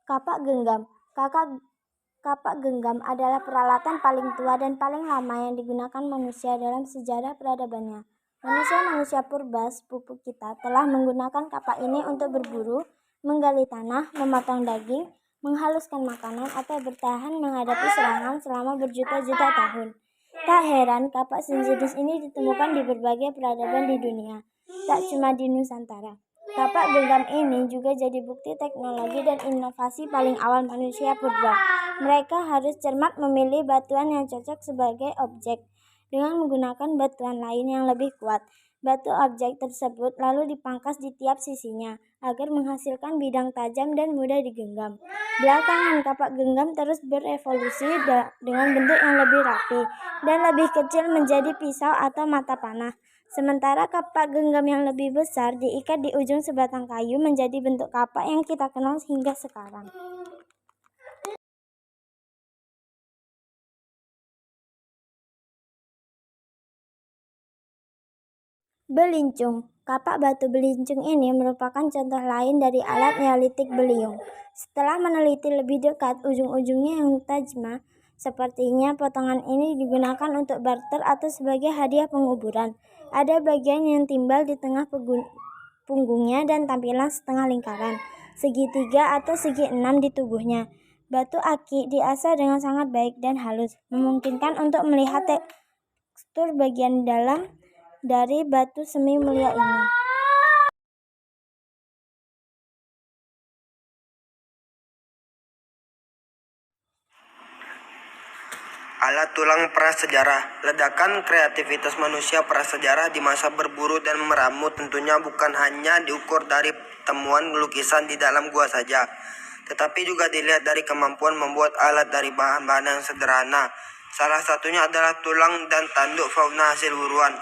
Speaker 4: Kapak genggam. Kapak genggam adalah peralatan paling tua dan paling lama yang digunakan manusia dalam sejarah peradabannya. Manusia-manusia purba sepupu kita telah menggunakan kapak ini untuk berburu, menggali tanah, memotong daging, menghaluskan makanan, atau bertahan menghadapi serangan selama berjuta-juta tahun. Tak heran kapak sejenis ini ditemukan di berbagai peradaban di dunia, tak cuma di Nusantara. Kapak genggam ini juga jadi bukti teknologi dan inovasi paling awal manusia purba. Mereka harus cermat memilih batuan yang cocok sebagai objek dengan menggunakan batuan lain yang lebih kuat. Batu objek tersebut lalu dipangkas di tiap sisinya agar menghasilkan bidang tajam dan mudah digenggam. Belakangan kapak genggam terus berevolusi dengan bentuk yang lebih rapi dan lebih kecil menjadi pisau atau mata panah. Sementara kapak genggam yang lebih besar diikat di ujung sebatang kayu menjadi bentuk kapak yang kita kenal hingga sekarang. Belincung. Kapak batu belincung ini merupakan contoh lain dari alat Neolitik beliung. Setelah meneliti lebih dekat ujung-ujungnya yang tajam, sepertinya potongan ini digunakan untuk barter atau sebagai hadiah penguburan. Ada bagian yang timbal di tengah punggungnya dan tampilan setengah lingkaran, segitiga atau segi enam di tubuhnya. Batu aki diasah dengan sangat baik dan halus, memungkinkan untuk melihat tekstur bagian dalam dari batu semi mulia ini.
Speaker 1: Alat tulang prasejarah. Ledakan kreativitas manusia prasejarah di masa berburu dan meramu tentunya bukan hanya diukur dari temuan lukisan di dalam gua saja, tetapi juga dilihat dari kemampuan membuat alat dari bahan-bahan yang sederhana. Salah satunya adalah tulang dan tanduk fauna hasil buruan.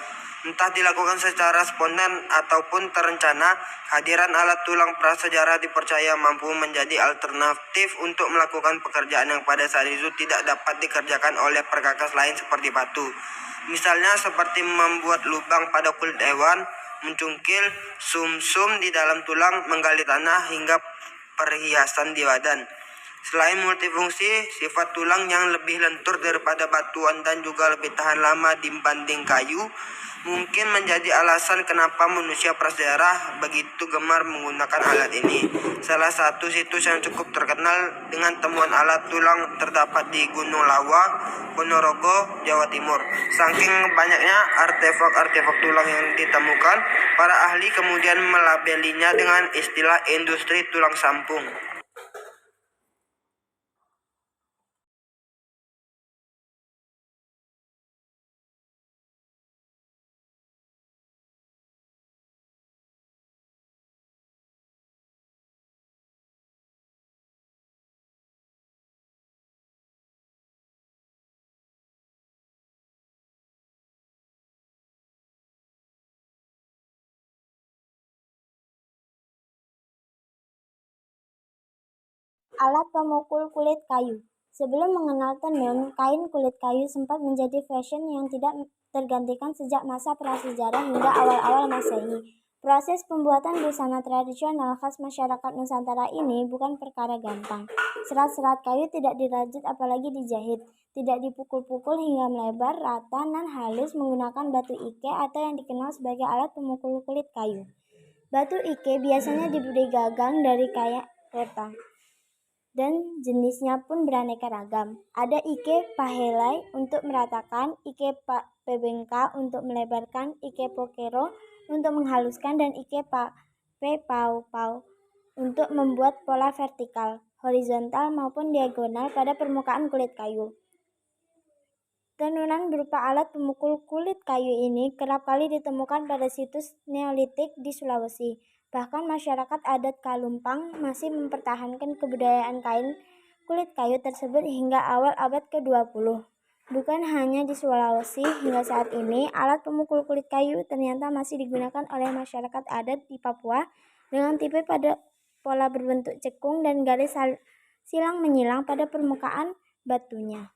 Speaker 1: Entah dilakukan secara spontan ataupun terencana, hadiran alat tulang prasejarah dipercaya mampu menjadi alternatif untuk melakukan pekerjaan yang pada saat itu tidak dapat dikerjakan oleh perkakas lain seperti batu. Misalnya seperti membuat lubang pada kulit hewan, mencungkil sumsum di dalam tulang, menggali tanah, hingga perhiasan di badan. Selain multifungsi, sifat tulang yang lebih lentur daripada batuan dan juga lebih tahan lama dibanding kayu mungkin menjadi alasan kenapa manusia prasejarah begitu gemar menggunakan alat ini. Salah satu situs yang cukup terkenal dengan temuan alat tulang terdapat di Gunung Lawa, Ponorogo, Jawa Timur. Saking banyaknya artefak-artefak tulang yang ditemukan, para ahli kemudian melabelinya dengan istilah industri tulang sampung.
Speaker 4: Alat pemukul kulit kayu. Sebelum mengenal tenun, kain kulit kayu sempat menjadi fashion yang tidak tergantikan sejak masa prasejarah hingga awal-awal Masehi. Proses pembuatan busana tradisional khas masyarakat Nusantara ini bukan perkara gampang. Serat-serat kayu tidak dirajut apalagi dijahit, tidak dipukul-pukul hingga melebar, rata, dan halus menggunakan batu ike atau yang dikenal sebagai alat pemukul kulit kayu. Batu ike biasanya diberi gagang dari kayak rotang, dan jenisnya pun beraneka ragam. Ada ike pahelai untuk meratakan, ike pebengka untuk melebarkan, ike pokero untuk menghaluskan, dan ike pau untuk membuat pola vertikal, horizontal maupun diagonal pada permukaan kulit kayu. Tenunan berupa alat pemukul kulit kayu ini kerap kali ditemukan pada situs Neolitik di Sulawesi. Bahkan masyarakat adat Kalumpang masih mempertahankan kebudayaan kain kulit kayu tersebut hingga awal abad ke-20. Bukan hanya di Sulawesi, hingga saat ini alat pemukul kulit kayu ternyata masih digunakan oleh masyarakat adat di Papua dengan tipe pada pola berbentuk cekung dan garis silang menyilang pada permukaan batunya.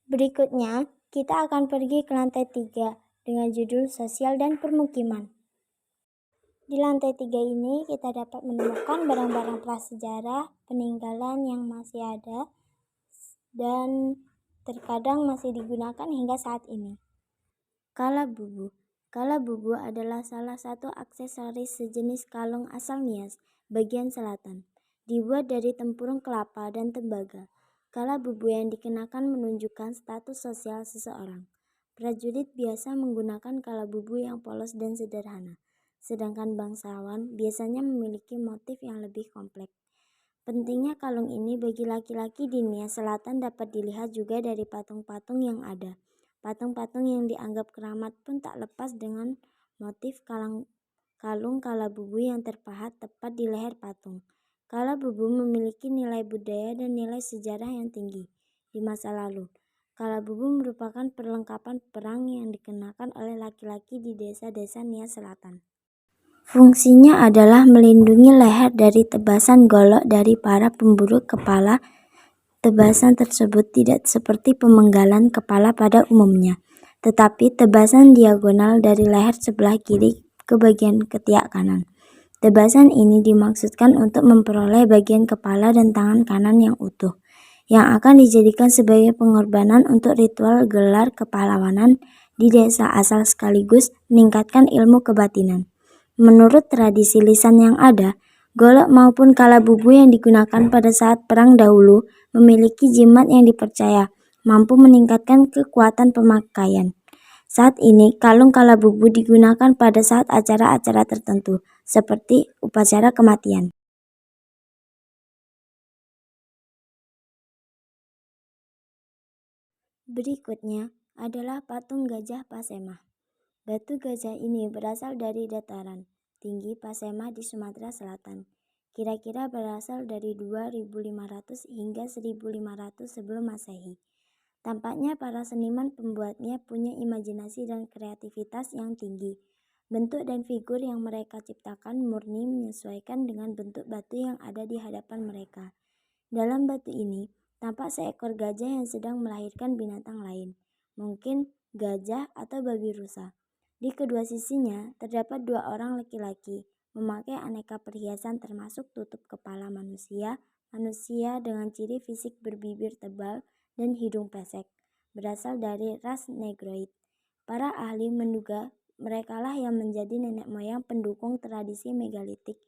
Speaker 4: Berikutnya, kita akan pergi ke lantai 3 dengan judul Sosial dan Permukiman. Di lantai 3 ini kita dapat menemukan barang-barang prasejarah, peninggalan yang masih ada dan terkadang masih digunakan hingga saat ini. Kalabubu. Kalabubu adalah salah satu aksesoris sejenis kalung asal Nias, bagian selatan. Dibuat dari tempurung kelapa dan tembaga. Kalabubu yang dikenakan menunjukkan status sosial seseorang. Prajurit biasa menggunakan kalabubu yang polos dan sederhana, sedangkan bangsawan biasanya memiliki motif yang lebih kompleks. Pentingnya kalung ini bagi laki-laki di Nias Selatan dapat dilihat juga dari patung-patung yang ada. Patung-patung yang dianggap keramat pun tak lepas dengan motif kalung kalabubu yang terpahat tepat di leher patung. Kalabubu memiliki nilai budaya dan nilai sejarah yang tinggi. Di masa lalu, kalabubu merupakan perlengkapan perang yang dikenakan oleh laki-laki di desa-desa Nias Selatan. Fungsinya adalah melindungi leher dari tebasan golok dari para pemburu kepala. Tebasan tersebut tidak seperti pemenggalan kepala pada umumnya, tetapi tebasan diagonal dari leher sebelah kiri ke bagian ketiak kanan. Tebasan ini dimaksudkan untuk memperoleh bagian kepala dan tangan kanan yang utuh, yang akan dijadikan sebagai pengorbanan untuk ritual gelar kepahlawanan di desa asal sekaligus meningkatkan ilmu kebatinan. Menurut tradisi lisan yang ada, golok maupun kalabubu yang digunakan pada saat perang dahulu memiliki jimat yang dipercaya mampu meningkatkan kekuatan pemakaian. Saat ini, kalung kalabubu digunakan pada saat acara-acara tertentu, seperti upacara kematian. Berikutnya adalah patung gajah Pasemah. Batu gajah ini berasal dari dataran tinggi Pasemah di Sumatera Selatan. kira-kira berasal dari 2500 hingga 1500 sebelum Masehi. Tampaknya para seniman pembuatnya punya imajinasi dan kreativitas yang tinggi. Bentuk dan figur yang mereka ciptakan murni menyesuaikan dengan bentuk batu yang ada di hadapan mereka. Dalam batu ini, tampak seekor gajah yang sedang melahirkan binatang lain, mungkin gajah atau babi rusa. Di kedua sisinya, terdapat dua orang laki-laki, memakai aneka perhiasan termasuk tutup kepala manusia dengan ciri fisik berbibir tebal dan hidung pesek, berasal dari ras Negroid. Para ahli menduga merekalah yang menjadi nenek moyang pendukung tradisi megalitik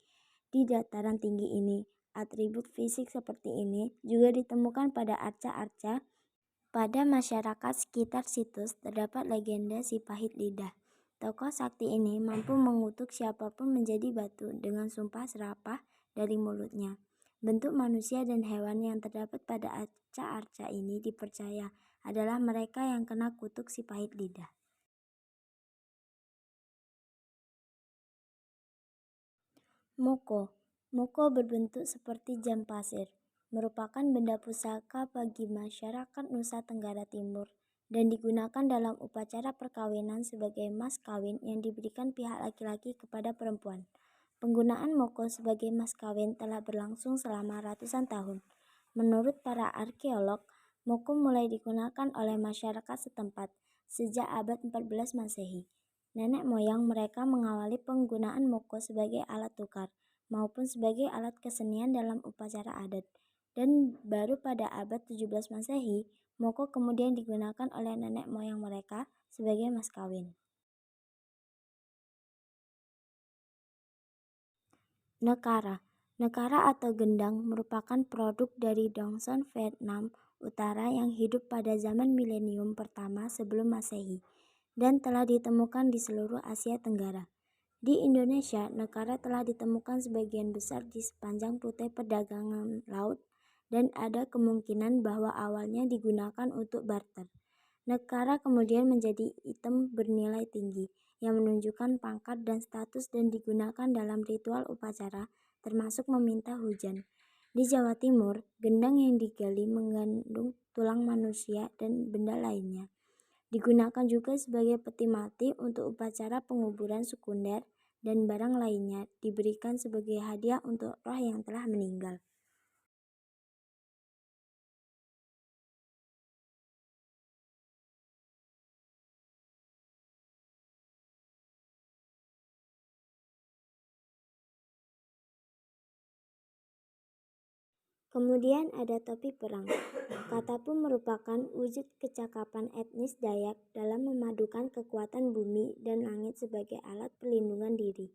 Speaker 4: di dataran tinggi ini. Atribut fisik seperti ini juga ditemukan pada arca-arca. Pada masyarakat sekitar situs terdapat legenda si pahit lidah. Tokoh sakti ini mampu mengutuk siapapun menjadi batu dengan sumpah serapah dari mulutnya. Bentuk manusia dan hewan yang terdapat pada arca-arca ini dipercaya adalah mereka yang kena kutuk si pahit lidah. Moko. Moko berbentuk seperti jam pasir, merupakan benda pusaka bagi masyarakat Nusa Tenggara Timur dan digunakan dalam upacara perkawinan sebagai mas kawin yang diberikan pihak laki-laki kepada perempuan. Penggunaan moko sebagai mas kawin telah berlangsung selama ratusan tahun. Menurut para arkeolog, moko mulai digunakan oleh masyarakat setempat sejak abad 14 Masehi. Nenek moyang mereka mengawali penggunaan moko sebagai alat tukar maupun sebagai alat kesenian dalam upacara adat. Dan baru pada abad 17 Masehi, moko kemudian digunakan oleh nenek moyang mereka sebagai mas kawin. Nekara. Nekara atau gendang merupakan produk dari Dongson Vietnam Utara yang hidup pada zaman milenium pertama sebelum Masehi dan telah ditemukan di seluruh Asia Tenggara. Di Indonesia, nekara telah ditemukan sebagian besar di sepanjang rute perdagangan laut dan ada kemungkinan bahwa awalnya digunakan untuk barter. Nekara kemudian menjadi item bernilai tinggi yang menunjukkan pangkat dan status dan digunakan dalam ritual upacara termasuk meminta hujan. Di Jawa Timur, gendang yang digali mengandung tulang manusia dan benda lainnya. Digunakan juga sebagai peti mati untuk upacara penguburan sekunder dan barang lainnya diberikan sebagai hadiah untuk roh yang telah meninggal. Kemudian ada topi perang. Katapu merupakan wujud kecakapan etnis Dayak dalam memadukan kekuatan bumi dan langit sebagai alat perlindungan diri.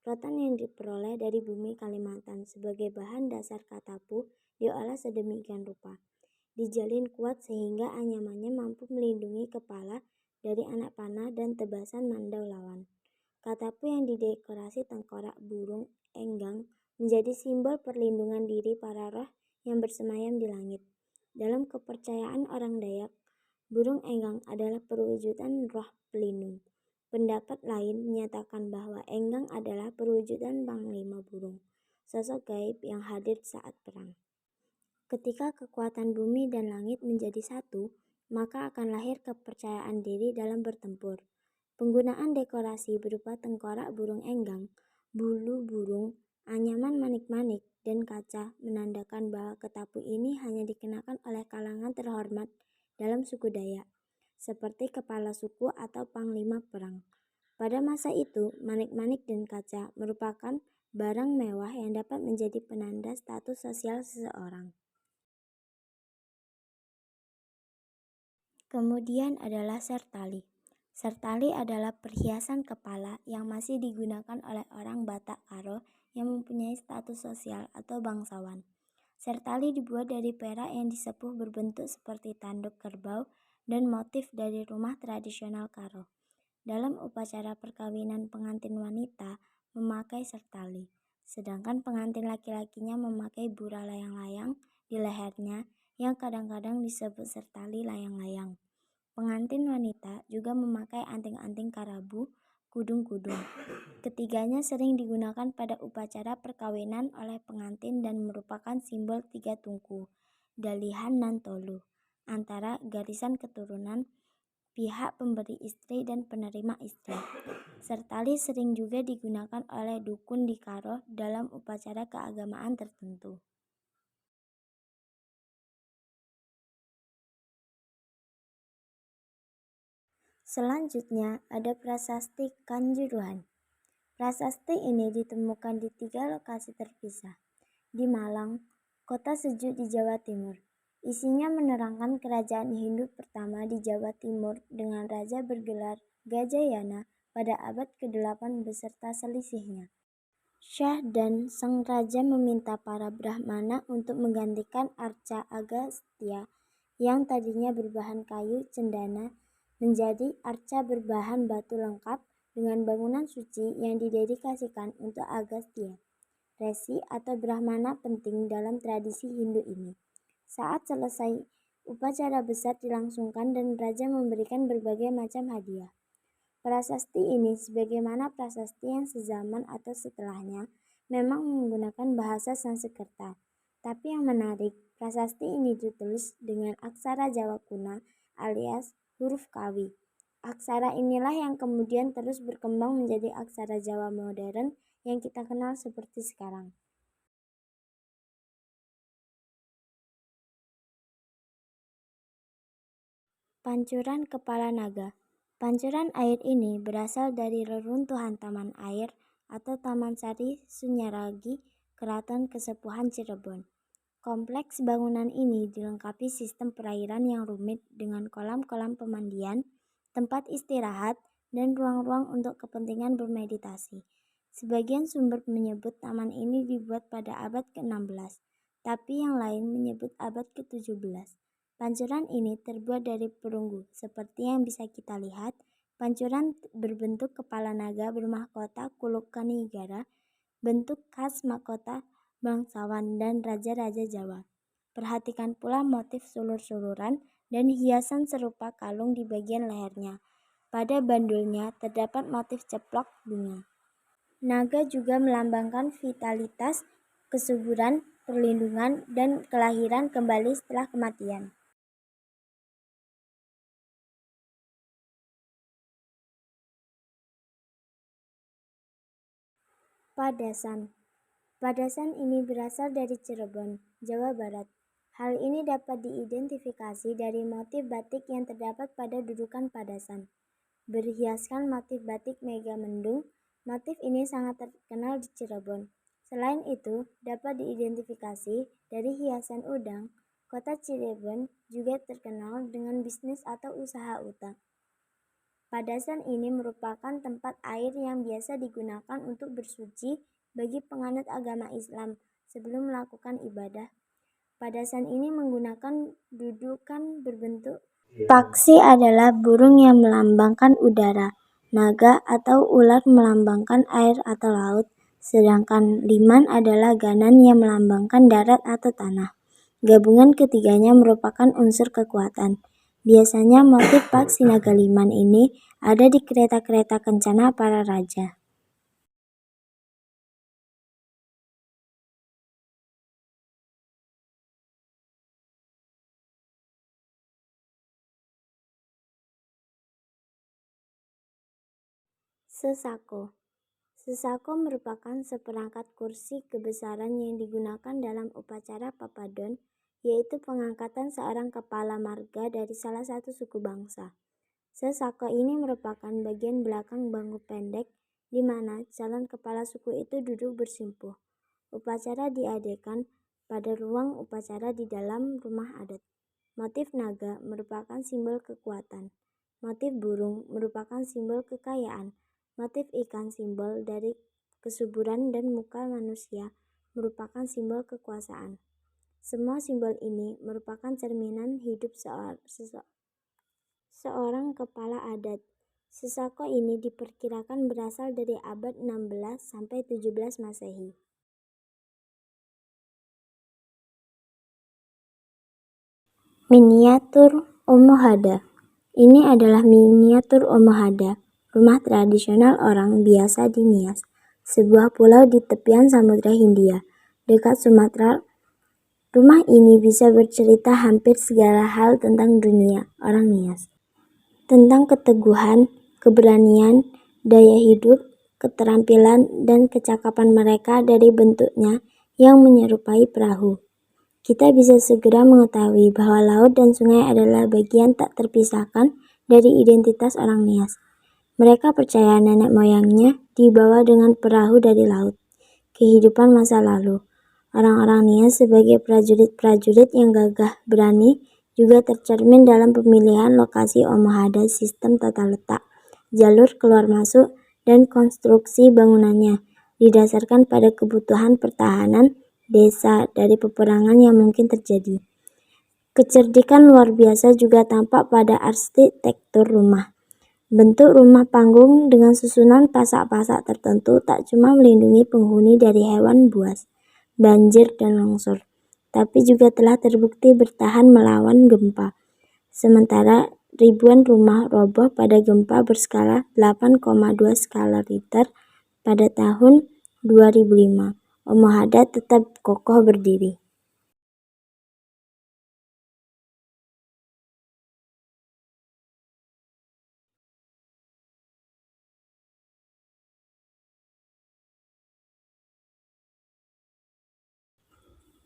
Speaker 4: Rotan yang diperoleh dari bumi Kalimantan sebagai bahan dasar katapu diolah sedemikian rupa. Dijalin kuat sehingga anyamannya mampu melindungi kepala dari anak panah dan tebasan mandau lawan. Katapu yang didekorasi tengkorak burung enggang menjadi simbol perlindungan diri para roh yang bersemayam di langit. Dalam kepercayaan orang Dayak, burung enggang adalah perwujudan roh pelindung. Pendapat lain menyatakan bahwa enggang adalah perwujudan panglima burung, sosok gaib yang hadir saat perang. Ketika kekuatan bumi dan langit menjadi satu, maka akan lahir kepercayaan diri dalam bertempur. Penggunaan dekorasi berupa tengkorak burung enggang, bulu burung, anyaman manik-manik, dan kaca menandakan bahwa ketapu ini hanya dikenakan oleh kalangan terhormat dalam suku Dayak, seperti kepala suku atau panglima perang. Pada masa itu, manik-manik dan kaca merupakan barang mewah yang dapat menjadi penanda status sosial seseorang. Kemudian adalah sertali. Sertali adalah perhiasan kepala yang masih digunakan oleh orang Batak Karo yang mempunyai status sosial atau bangsawan. Sertali dibuat dari perak yang disepuh berbentuk seperti tanduk kerbau dan motif dari rumah tradisional Karo. Dalam upacara perkawinan pengantin wanita memakai sertali, sedangkan pengantin laki-lakinya memakai bura layang-layang di lehernya yang kadang-kadang disebut sertali layang-layang. Pengantin wanita juga memakai anting-anting karabu, kudung-kudung. Ketiganya sering digunakan pada upacara perkawinan oleh pengantin dan merupakan simbol tiga tungku, dalihan nan tolu, antara garisan keturunan pihak pemberi istri dan penerima istri. Sertali sering juga digunakan oleh dukun di Karo dalam upacara keagamaan tertentu. Selanjutnya ada prasasti Kanjuruhan. Prasasti ini ditemukan di 3 lokasi terpisah. Di Malang, kota sejuk di Jawa Timur. Isinya menerangkan kerajaan Hindu pertama di Jawa Timur dengan raja bergelar Gajayana pada abad ke-8 beserta selisihnya. Syah dan sang raja meminta para Brahmana untuk menggantikan arca Agastya yang tadinya berbahan kayu cendana menjadi arca berbahan batu lengkap dengan bangunan suci yang didedikasikan untuk Agastya, resi atau Brahmana penting dalam tradisi Hindu ini. Saat selesai, upacara besar dilangsungkan dan raja memberikan berbagai macam hadiah. Prasasti ini, sebagaimana prasasti yang sezaman atau setelahnya, memang menggunakan bahasa Sanskerta. Tapi yang menarik, prasasti ini ditulis dengan aksara Jawa kuno alias huruf Kawi. Aksara inilah yang kemudian terus berkembang menjadi aksara Jawa modern yang kita kenal seperti sekarang. Pancuran Kepala Naga. Pancuran air ini berasal dari reruntuhan Taman Air atau Taman Sari Sunyaragi, Keraton Kesepuhan Cirebon. Kompleks bangunan ini dilengkapi sistem perairan yang rumit dengan kolam-kolam pemandian, tempat istirahat, dan ruang-ruang untuk kepentingan bermeditasi. Sebagian sumber menyebut taman ini dibuat pada abad ke-16, tapi yang lain menyebut abad ke-17. Pancuran ini terbuat dari perunggu, seperti yang bisa kita lihat. Pancuran berbentuk kepala naga bermahkota kuluk kanigara, bentuk khas mahkota bangsawan dan raja-raja Jawa. Perhatikan pula motif sulur-suluran dan hiasan serupa kalung di bagian lehernya. Pada bandulnya terdapat motif ceplok bunga. Naga juga melambangkan vitalitas, kesuburan, perlindungan, dan kelahiran kembali setelah kematian. Padasan. Padasan ini berasal dari Cirebon, Jawa Barat. Hal ini dapat diidentifikasi dari motif batik yang terdapat pada dudukan padasan. Berhiaskan motif batik Mega Mendung, motif ini sangat terkenal di Cirebon. Selain itu, dapat diidentifikasi dari hiasan udang. Kota Cirebon juga terkenal dengan bisnis atau usaha utang. Padasan ini merupakan tempat air yang biasa digunakan untuk bersuci bagi penganut agama Islam sebelum melakukan ibadah. Padasan ini menggunakan dudukan berbentuk paksi adalah burung yang melambangkan udara, naga atau ular melambangkan air atau laut, sedangkan liman adalah ganan yang melambangkan darat atau tanah. Gabungan ketiganya merupakan unsur kekuatan. Biasanya motif paksi naga liman ini ada di kereta-kereta kencana para raja. Sesako. Sesako merupakan seperangkat kursi kebesaran yang digunakan dalam upacara papadon, yaitu pengangkatan seorang kepala marga dari salah satu suku bangsa. Sesako ini merupakan bagian belakang bangku pendek di mana calon kepala suku itu duduk bersimpuh. Upacara diadakan pada ruang upacara di dalam rumah adat. Motif naga merupakan simbol kekuatan. Motif burung merupakan simbol kekayaan. Motif ikan simbol dari kesuburan dan muka manusia merupakan simbol kekuasaan. Semua simbol ini merupakan cerminan hidup seorang kepala adat. Sesako ini diperkirakan berasal dari abad 16 sampai 17 Masehi. Miniatur Omohada. Ini adalah miniatur Omohada, rumah tradisional orang biasa di Nias, sebuah pulau di tepian Samudra Hindia, dekat Sumatera. Rumah ini bisa bercerita hampir segala hal tentang dunia orang Nias. Tentang keteguhan, keberanian, daya hidup, keterampilan, dan kecakapan mereka dari bentuknya yang menyerupai perahu. Kita bisa segera mengetahui bahwa laut dan sungai adalah bagian tak terpisahkan dari identitas orang Nias. Mereka percaya nenek moyangnya dibawa dengan perahu dari laut, kehidupan masa lalu. Orang-orang Nias sebagai prajurit-prajurit yang gagah berani juga tercermin dalam pemilihan lokasi Omohada, sistem tata letak, jalur keluar masuk, dan konstruksi bangunannya didasarkan pada kebutuhan pertahanan desa dari peperangan yang mungkin terjadi. Kecerdikan luar biasa juga tampak pada arsitektur rumah. Bentuk rumah panggung dengan susunan pasak-pasak tertentu tak cuma melindungi penghuni dari hewan buas, banjir, dan longsor, tapi juga telah terbukti bertahan melawan gempa. Sementara ribuan rumah roboh pada gempa berskala 8,2 skala Richter pada tahun 2005, Omohada tetap kokoh berdiri.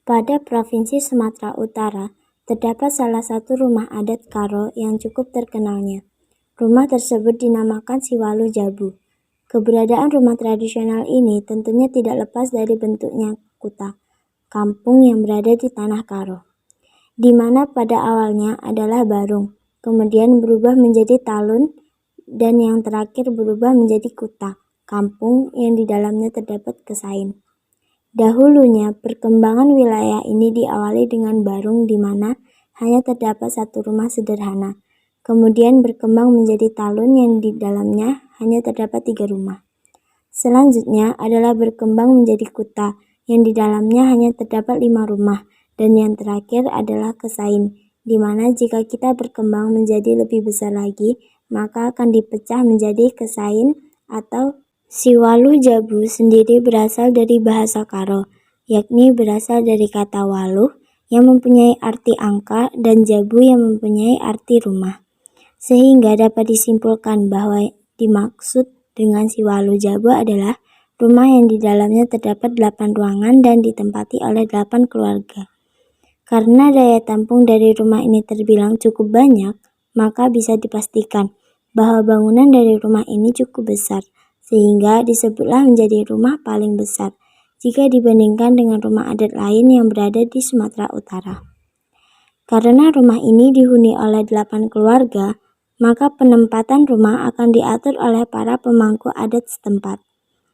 Speaker 4: Pada Provinsi Sumatera Utara, terdapat salah satu rumah adat Karo yang cukup terkenalnya. Rumah tersebut dinamakan Siwalu Jabu. Keberadaan rumah tradisional ini tentunya tidak lepas dari bentuknya kuta, kampung yang berada di tanah Karo, di mana pada awalnya adalah barung, kemudian berubah menjadi talun, dan yang terakhir berubah menjadi kuta, kampung yang di dalamnya terdapat kesain. Dahulunya, perkembangan wilayah ini diawali dengan barung di mana hanya terdapat satu rumah sederhana. Kemudian berkembang menjadi talun yang di dalamnya hanya terdapat 3 rumah. Selanjutnya adalah berkembang menjadi kuta yang di dalamnya hanya terdapat 5 rumah. Dan yang terakhir adalah kesain, di mana jika kita berkembang menjadi lebih besar lagi, maka akan dipecah menjadi kesain atau Siwalu Jabu sendiri berasal dari bahasa Karo, yakni berasal dari kata waluh yang mempunyai arti angka dan jabu yang mempunyai arti rumah. Sehingga dapat disimpulkan bahwa dimaksud dengan Siwalu Jabu adalah rumah yang di dalamnya terdapat 8 ruangan dan ditempati oleh 8 keluarga. Karena daya tampung dari rumah ini terbilang cukup banyak, maka bisa dipastikan bahwa bangunan dari rumah ini cukup besar, sehingga disebutlah menjadi rumah paling besar jika dibandingkan dengan rumah adat lain yang berada di Sumatera Utara. Karena rumah ini dihuni oleh 8 keluarga, maka penempatan rumah akan diatur oleh para pemangku adat setempat,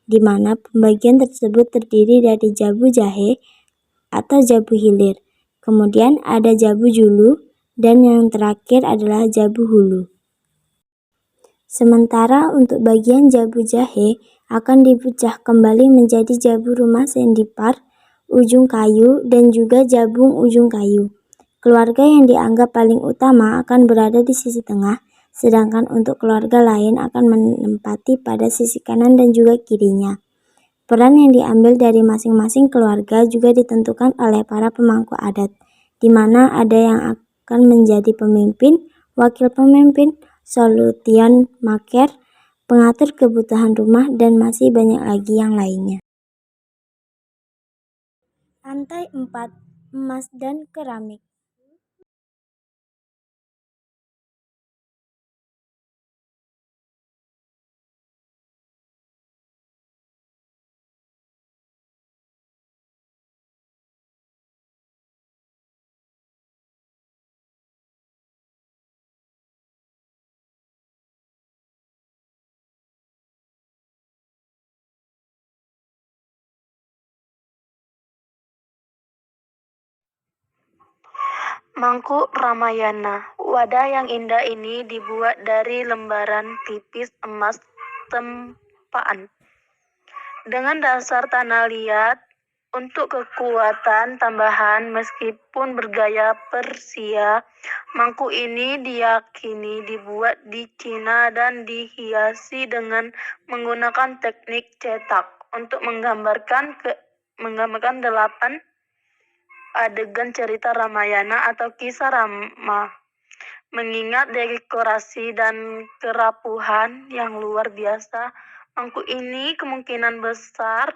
Speaker 4: di mana pembagian tersebut terdiri dari jabu jahe atau jabu hilir, kemudian ada jabu julu, dan yang terakhir adalah jabu hulu. Sementara untuk bagian jabu jahe akan dipecah kembali menjadi jabu rumah sendipar, ujung kayu, dan juga jabung ujung kayu. Keluarga yang dianggap paling utama akan berada di sisi tengah, sedangkan untuk keluarga lain akan menempati pada sisi kanan dan juga kirinya. Peran yang diambil dari masing-masing keluarga juga ditentukan oleh para pemangku adat, di mana ada yang akan menjadi pemimpin, wakil pemimpin, solution maker, pengatur kebutuhan rumah, dan masih banyak lagi yang lainnya. Lantai 4, emas dan keramik.
Speaker 3: Mangkuk Ramayana. Wadah yang indah ini dibuat dari lembaran tipis emas tempaan dengan dasar tanah liat Untuk kekuatan tambahan, meskipun bergaya Persia, mangkuk ini diyakini dibuat di Cina dan dihiasi dengan menggunakan teknik cetak untuk menggambarkan 8 adegan cerita Ramayana atau kisah Rama. Mengingat dekorasi dan kerapuhan yang luar biasa, mangkuk ini kemungkinan besar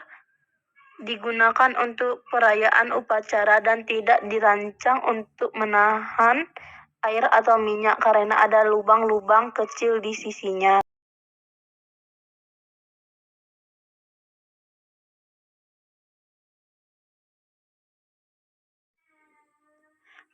Speaker 3: digunakan untuk perayaan upacara dan tidak dirancang untuk menahan air atau minyak karena ada lubang-lubang kecil di sisinya.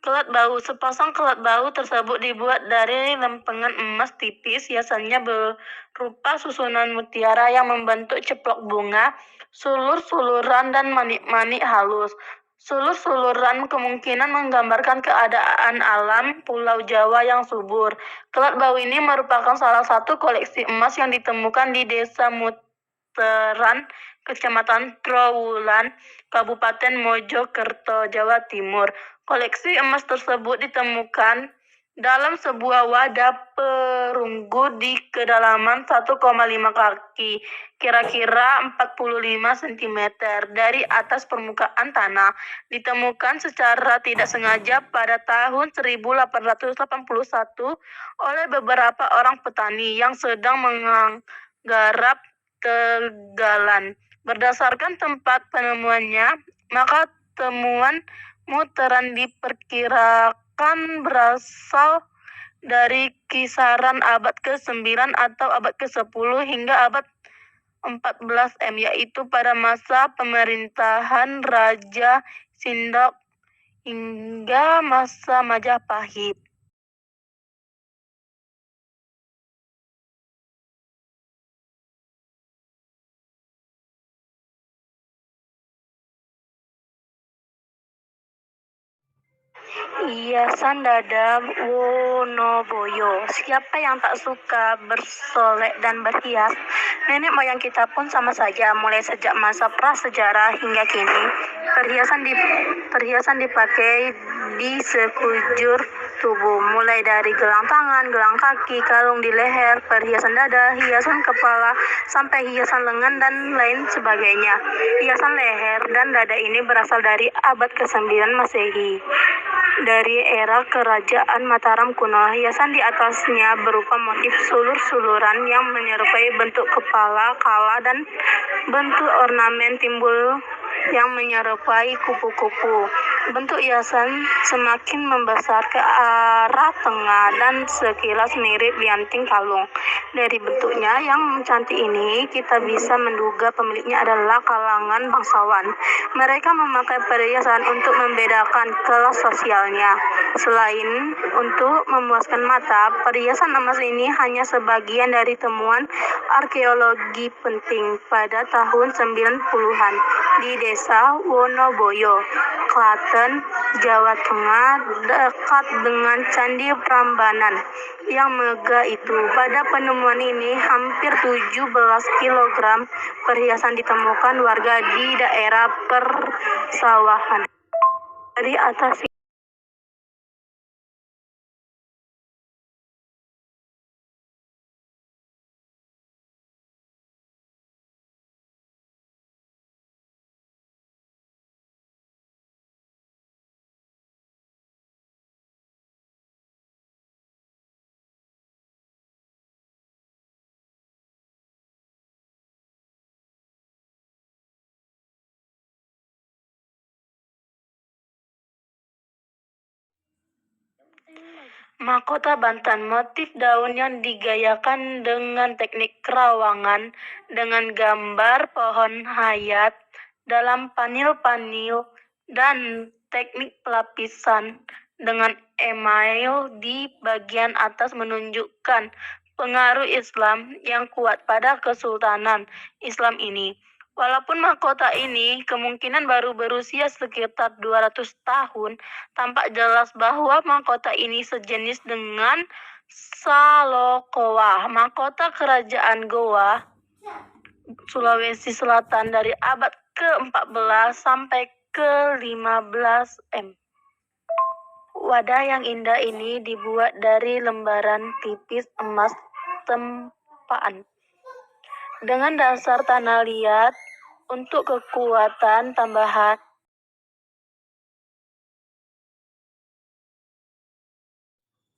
Speaker 3: Kelat bau. Sepasang kelat bau tersebut dibuat dari lempengan emas tipis, hiasannya berupa susunan mutiara yang membentuk ceplok bunga, sulur-suluran dan manik-manik halus. Sulur-suluran kemungkinan menggambarkan keadaan alam Pulau Jawa yang subur. Kelat bau ini merupakan salah satu koleksi emas yang ditemukan di Desa Muteran, Kecamatan Trowulan, Kabupaten Mojokerto, Jawa Timur. Koleksi emas tersebut ditemukan dalam sebuah wadah perunggu di kedalaman 1,5 kaki, kira-kira 45 cm dari atas permukaan tanah. Ditemukan secara tidak sengaja pada tahun 1881 oleh beberapa orang petani yang sedang menggarap tegalan. Berdasarkan tempat penemuannya, maka temuan Muteran diperkirakan berasal dari kisaran abad ke-9 atau abad ke-10 hingga abad 14 yaitu pada masa pemerintahan Raja Sindok hingga masa Majapahit. Hiasan dada Wonoboyo. Siapa yang tak suka bersolek dan berhias? Nenek moyang kita pun sama saja, mulai sejak masa prasejarah hingga kini. Perhiasan dipakai di sekujur tubuh, mulai dari gelang tangan, gelang kaki, kalung di leher, perhiasan dada, hiasan kepala, sampai hiasan lengan dan lain sebagainya. Hiasan leher dan dada ini berasal dari abad ke-9 Masehi. Dari era kerajaan Mataram kuno, hiasan di atasnya berupa motif sulur-suluran yang menyerupai bentuk kepala kala dan bentuk ornamen timbul yang menyerupai kupu-kupu. Bentuk hiasan semakin membesar ke arah tengah dan sekilas mirip lianting kalung. Dari bentuknya yang cantik ini, kita bisa menduga pemiliknya adalah kalangan bangsawan. Mereka memakai perhiasan untuk membedakan kelas sosialnya. Selain untuk memuaskan mata, perhiasan emas ini hanya sebagian dari temuan arkeologi penting pada tahun 90-an di Desa Wonoboyo, Klaten, Jawa Tengah, dekat dengan Candi Prambanan yang megah itu. Pada penemuan ini, hampir 17 kg perhiasan ditemukan warga di daerah persawahan. Dari atas mahkota Bantan, motif daun yang digayakan dengan teknik kerawangan dengan gambar pohon hayat dalam panil-panil dan teknik pelapisan dengan email di bagian atas menunjukkan pengaruh Islam yang kuat pada Kesultanan Islam ini. Walaupun mahkota ini kemungkinan baru berusia sekitar 200 tahun, tampak jelas bahwa mahkota ini sejenis dengan Salokowa, mahkota kerajaan Goa, Sulawesi Selatan dari abad ke-14 sampai ke-15 m. Wadah yang indah ini dibuat dari lembaran tipis emas tempaan dengan dasar tanah liat untuk kekuatan tambahan.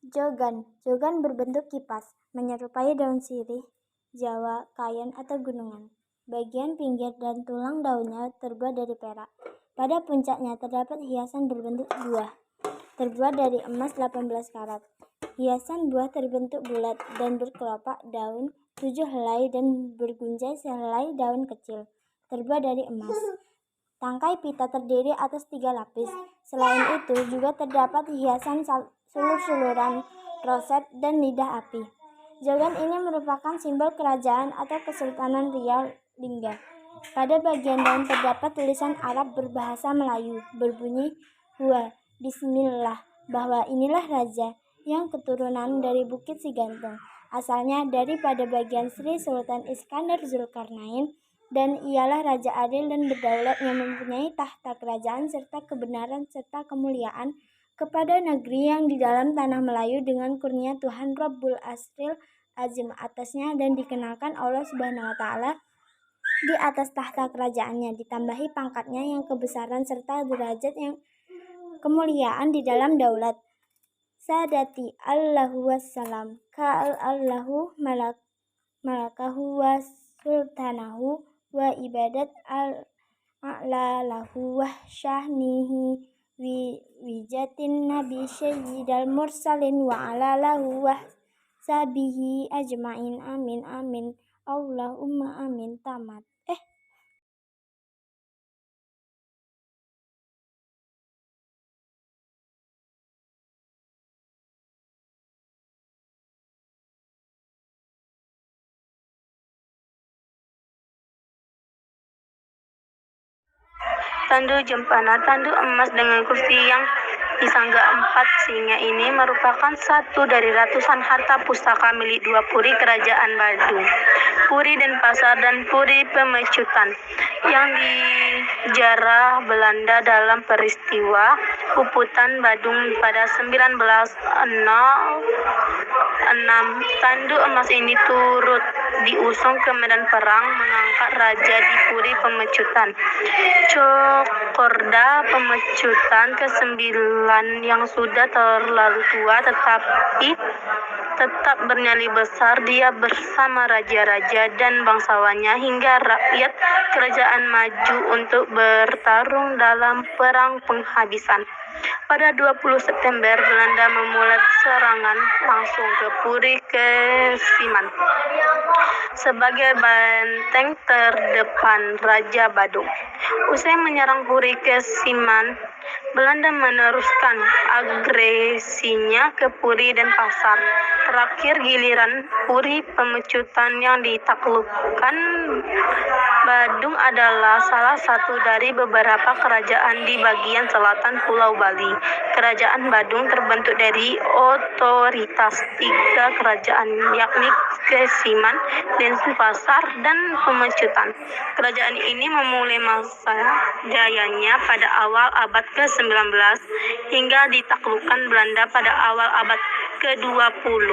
Speaker 4: Jogan. Jogan berbentuk kipas, menyerupai daun sirih, Jawa, kayan, atau gunungan. Bagian pinggir dan tulang daunnya terbuat dari perak. Pada puncaknya terdapat hiasan berbentuk buah, terbuat dari emas 18 karat. Hiasan buah terbentuk bulat dan berkelopak daun 7 helai dan bergunjai sehelai daun kecil, terbuat dari emas. Tangkai pita terdiri atas 3 lapis. Selain itu juga terdapat hiasan sulur-suluran, roset, dan lidah api. Jogan ini merupakan simbol kerajaan atau Kesultanan Riau Lingga. Pada bagian daun terdapat tulisan Arab berbahasa Melayu, berbunyi Huwa Bismillah, bahwa inilah raja yang keturunan dari Bukit Sigantung. Asalnya daripada bagian Sri Sultan Iskandar Zulkarnain, dan ialah raja adil dan berdaulat yang mempunyai tahta kerajaan serta kebenaran serta kemuliaan kepada negeri yang di dalam tanah Melayu dengan kurnia Tuhan Rabbul Asril Azim atasnya, dan dikenalkan Allah Subhanahu wa Ta'ala di atas tahta kerajaannya, ditambahi pangkatnya yang kebesaran serta derajat yang kemuliaan di dalam daulat. Sadati Allahu wassalam ka'al Allahu malakahu wa sultanahu wa ibadat al-a'la lahu wa syahnihi wijatin nabi sayyidal mursalin wa ala lahu wa sabihi ajma'in amin amin Allahumma amin. Tamat.
Speaker 3: Tandu Jempana, tandu emas dengan kursi yang disangga 4 singa ini merupakan satu dari ratusan harta pustaka milik 2 puri kerajaan Badung, Puri Denpasar dan Puri Pemecutan, yang dijarah Belanda dalam peristiwa Puputan Badung pada 1906. Tandu emas ini turut diusung ke medan perang mengangkat raja di Puri Pemecutan, Cokorda Pemecutan ke-9 yang sudah terlalu tua tetapi tetap bernyali besar. Dia bersama raja-raja dan bangsawannya hingga rakyat kerajaan maju untuk bertarung dalam perang penghabisan. Pada 20 September, Belanda memulai serangan langsung ke Puri Kesiman sebagai benteng terdepan Raja Badung. Usai menyerang Puri Kesiman, Belanda meneruskan agresinya ke Puri Denpasar. Terakhir giliran Puri Pemecutan yang ditaklukkan. Badung adalah salah satu dari beberapa kerajaan di bagian selatan Pulau Bali. Kerajaan Badung terbentuk dari otoritas 3 kerajaan, yakni Kesiman, Denpasar, dan Pemecutan. Kerajaan ini memulai masa jayanya pada awal abad ke-19 hingga ditaklukkan Belanda pada awal abad ke-20.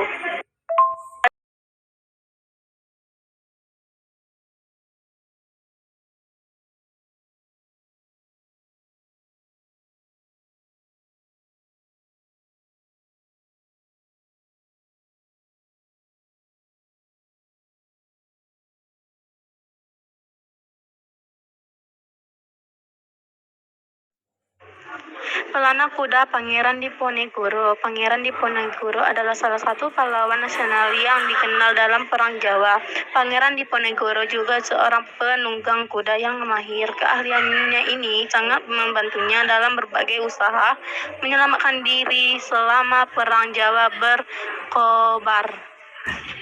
Speaker 3: Pelana kuda Pangeran Diponegoro. Pangeran Diponegoro adalah salah satu pahlawan nasional yang dikenal dalam Perang Jawa. Pangeran Diponegoro juga seorang penunggang kuda yang mahir. Keahliannya ini sangat membantunya dalam berbagai usaha menyelamatkan diri selama Perang Jawa berkobar.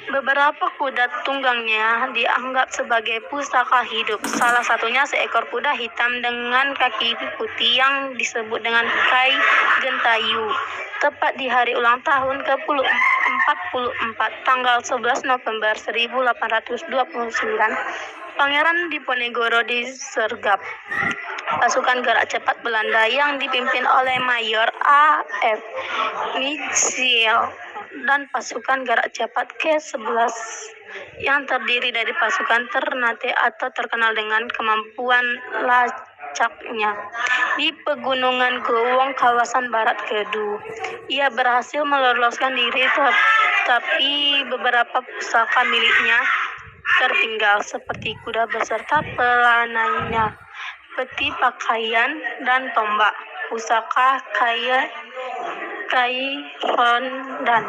Speaker 3: Beberapa kuda tunggangnya dianggap sebagai pusaka hidup. Salah satunya seekor kuda hitam dengan kaki putih yang disebut dengan Kai Gentayu. Tepat di hari ulang tahun ke-44, tanggal 11 November 1829, Pangeran Diponegoro disergap. Pasukan gerak cepat Belanda yang dipimpin oleh Mayor A.F. Mitchell dan pasukan gerak cepat ke-11 yang terdiri dari pasukan Ternate atau terkenal dengan kemampuan lacaknya di pegunungan Gowong kawasan barat Kedu. Ia berhasil meloloskan diri, tapi beberapa pusaka miliknya tertinggal seperti kuda beserta pelananya, peti pakaian, dan tombak. Pusaka Kairon dan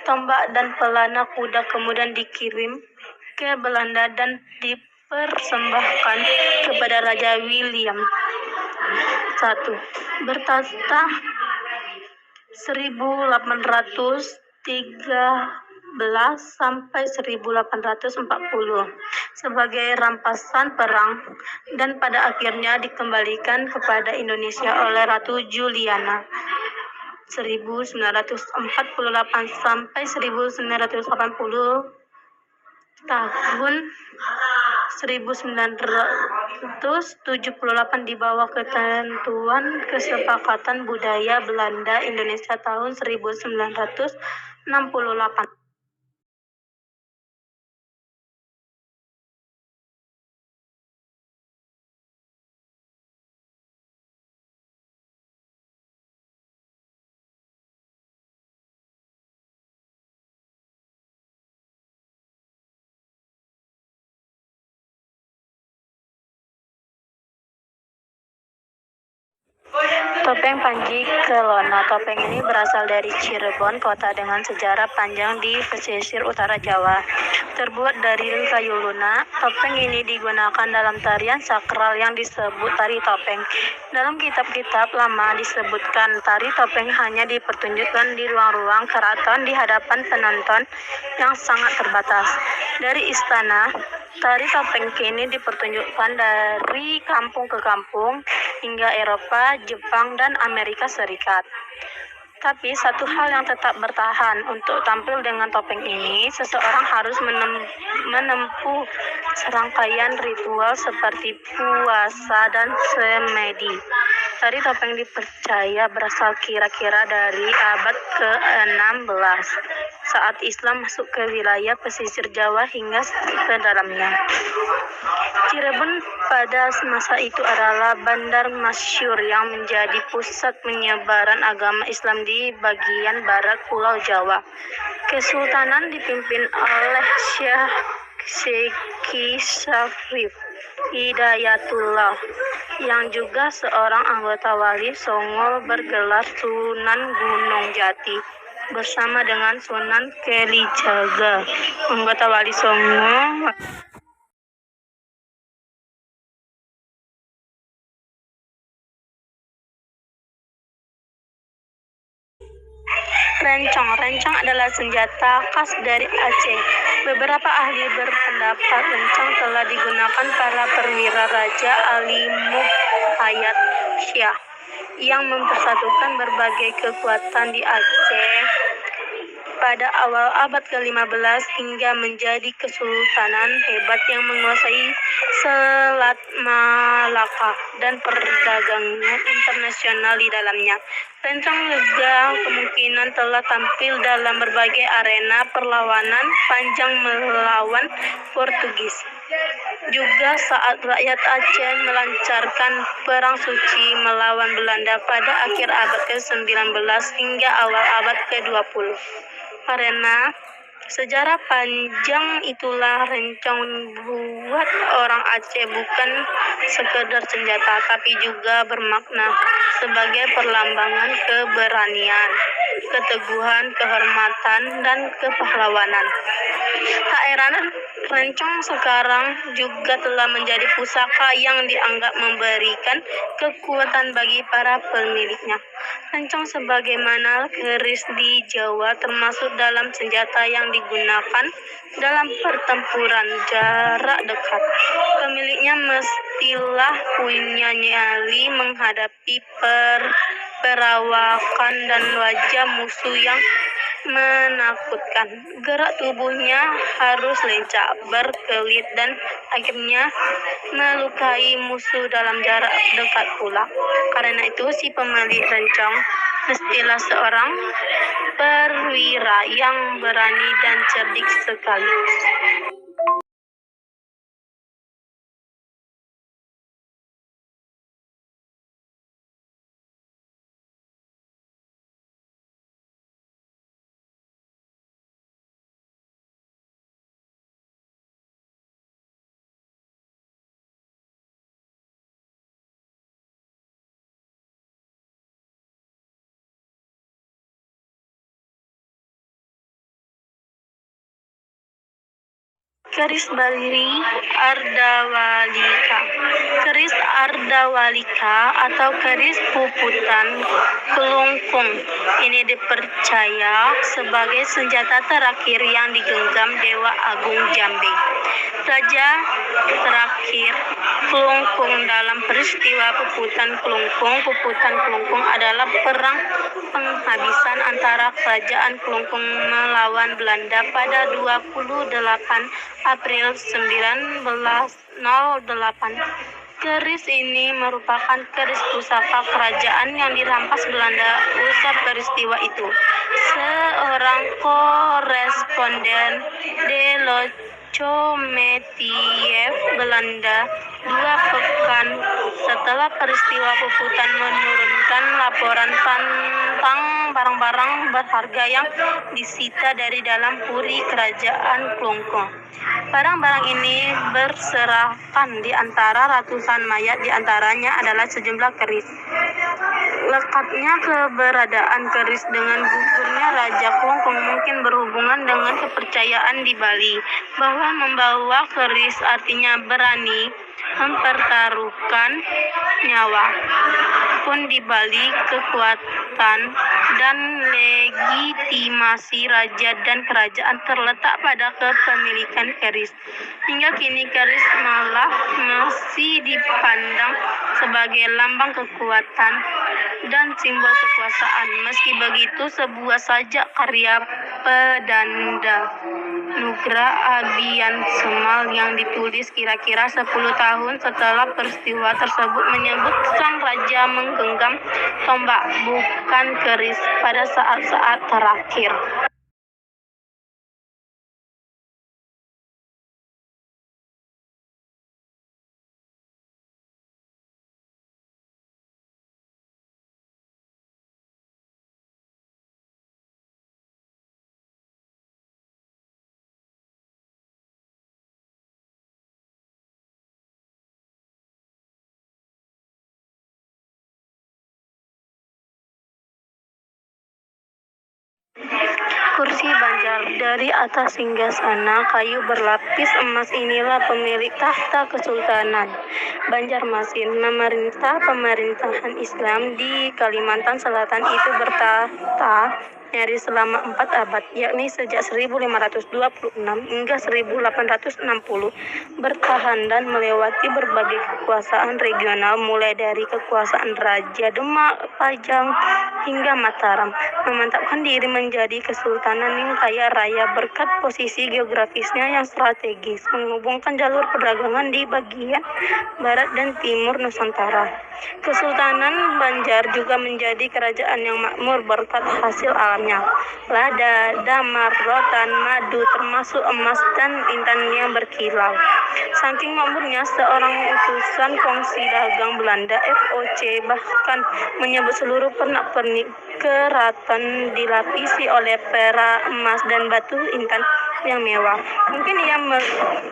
Speaker 3: tombak dan pelana kuda kemudian dikirim ke Belanda dan dipersembahkan kepada Raja William I bertahta 1813 sampai 1840 sebagai rampasan perang, dan pada akhirnya dikembalikan kepada Indonesia oleh Ratu Juliana 1948 sampai 1980. Tahun 1978 di bawah ketentuan Kesepakatan Budaya Belanda Indonesia tahun 1968. Topeng Panji Kelana. Topeng ini berasal dari Cirebon, kota dengan sejarah panjang di pesisir utara Jawa. Terbuat dari kayu lunak, topeng ini digunakan dalam tarian sakral yang disebut tari topeng. Dalam kitab-kitab lama disebutkan tari topeng hanya dipertunjukkan di ruang-ruang keraton di hadapan penonton yang sangat terbatas. Dari istana, tari topeng kini dipertunjukkan dari kampung ke kampung hingga Eropa, Jepang, dan Amerika Serikat. Tapi satu hal yang tetap bertahan, untuk tampil dengan topeng ini, seseorang harus menempuh serangkaian ritual seperti puasa dan semedi. Tari topeng dipercaya berasal kira-kira dari abad ke-16 saat Islam masuk ke wilayah pesisir Jawa hingga ke dalamnya. Cirebon pada masa itu adalah bandar masyhur yang menjadi pusat penyebaran agama Islam di bagian barat Pulau Jawa. Kesultanan dipimpin oleh Syekh Syarif Hidayatullah yang juga seorang anggota Wali Songo bergelar Sunan Gunung Jati bersama dengan Sunan Kalijaga, anggota Wali Songo. Rencong adalah senjata khas dari Aceh. Beberapa ahli berpendapat rencong telah digunakan para perwira Raja Ali Muhayyad Syah yang mempersatukan berbagai kekuatan di Aceh pada awal abad ke-15 hingga menjadi kesultanan hebat yang menguasai Selat Malaka dan perdagangan internasional di dalamnya. Rencong juga kemungkinan telah tampil dalam berbagai arena perlawanan panjang melawan Portugis. Juga saat rakyat Aceh melancarkan perang suci melawan Belanda pada akhir abad ke-19 hingga awal abad ke-20. Karena sejarah panjang itulah rencong buat orang Aceh bukan sekedar senjata, tapi juga bermakna sebagai perlambangan keberanian, keteguhan, kehormatan, dan kepahlawanan. Tak heran, rencong sekarang juga telah menjadi pusaka yang dianggap memberikan kekuatan bagi para pemiliknya. Rencong sebagaimana keris di Jawa termasuk dalam senjata yang digunakan dalam pertempuran jarak dekat. Pemiliknya mestilah punya nyali menghadapi perawakan dan wajah musuh yang menakutkan. Gerak tubuhnya harus lincah, berkelit, dan akhirnya melukai musuh dalam jarak dekat pula. Karena itu si pemilik rencong mestilah seorang perwira yang berani dan cerdik sekali. Keris Bali Ardawalika. Keris Ardawalika atau keris puputan kelungkung ini dipercaya sebagai senjata terakhir yang digenggam Dewa Agung Jambe, raja terakhir kelungkung dalam peristiwa puputan kelungkung. Puputan kelungkung adalah perang penghabisan antara kerajaan Kelungkung melawan Belanda pada 28 April 1908. Keris ini merupakan keris pusaka kerajaan yang dirampas Belanda usai peristiwa itu. Seorang koresponden Delocometiev Belanda 2 pekan setelah peristiwa puputan menurunkan laporan tentang barang-barang berharga yang disita dari dalam puri kerajaan Kelungkung. Barang-barang ini berserakan di antara ratusan mayat, di antaranya adalah sejumlah keris. Lekatnya keberadaan keris dengan gugurnya Raja Kelungkung mungkin berhubungan dengan kepercayaan di Bali bahwa membawa keris artinya berani mempertaruhkan nyawa. Pun di Bali kekuatan dan legitimasi raja dan kerajaan terletak pada kepemilikan keris. Hingga kini keris malah masih dipandang sebagai lambang kekuatan dan simbol kekuasaan. Meski begitu, sebuah sajak karya Pedanda Nugra Abian Semal yang ditulis kira-kira 10 tahun setelah peristiwa tersebut menyebut sang raja menggenggam tombak, bukan keris, pada saat-saat terakhir. Kursi Banjar dari atas singgasana kayu berlapis emas inilah pemilik tahta Kesultanan Banjarmasin. Pemerintahan Islam di Kalimantan Selatan itu bertahta nyaris selama 4 abad, yakni sejak 1526 hingga 1860, bertahan dan melewati berbagai kekuasaan regional mulai dari kekuasaan Raja Demak, Pajang, hingga Mataram, memantapkan diri menjadi kesultanan yang kaya raya berkat posisi geografisnya yang strategis, menghubungkan jalur perdagangan di bagian barat dan timur Nusantara. Kesultanan Banjar juga menjadi kerajaan yang makmur berkat hasil alamnya, lada, damar, rotan, madu, termasuk emas dan intan yang berkilau. Saking makmurnya, seorang utusan kongsi dagang Belanda FOC bahkan menyebut seluruh pernak-pernik keraton dilapisi oleh perak, emas, dan batu intan yang mewah.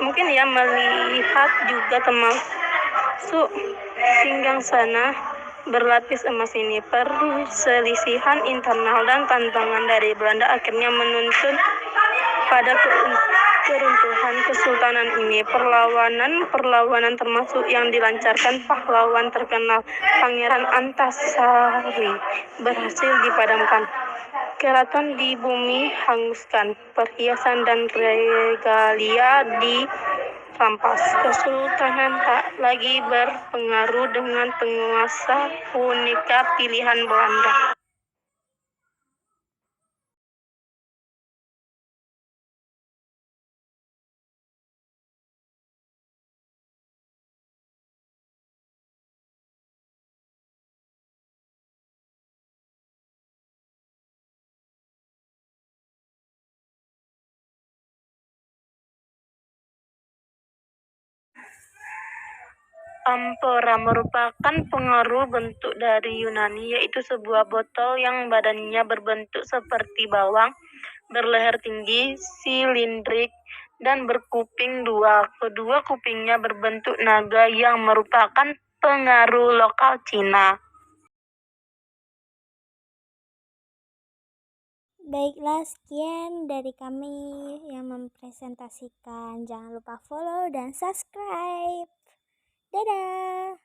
Speaker 3: Mungkin ia melihat juga termasuk singgasana berlapis emas ini. Perselisihan internal dan tantangan dari Belanda akhirnya menuntun pada keruntuhan kesultanan ini. Perlawanan termasuk yang dilancarkan pahlawan terkenal Pangeran Antasari berhasil dipadamkan. Keraton di bumi hanguskan, perhiasan dan regalia dirampas. Kesultanan tak lagi berpengaruh dengan penguasa punika pilihan Belanda. Amphora merupakan pengaruh bentuk dari Yunani, yaitu sebuah botol yang badannya berbentuk seperti bawang, berleher tinggi, silindrik, dan berkuping dua. Kedua kupingnya berbentuk naga yang merupakan pengaruh lokal Cina.
Speaker 4: Baiklah, sekian dari kami yang mempresentasikan. Jangan lupa follow dan subscribe. Dadah!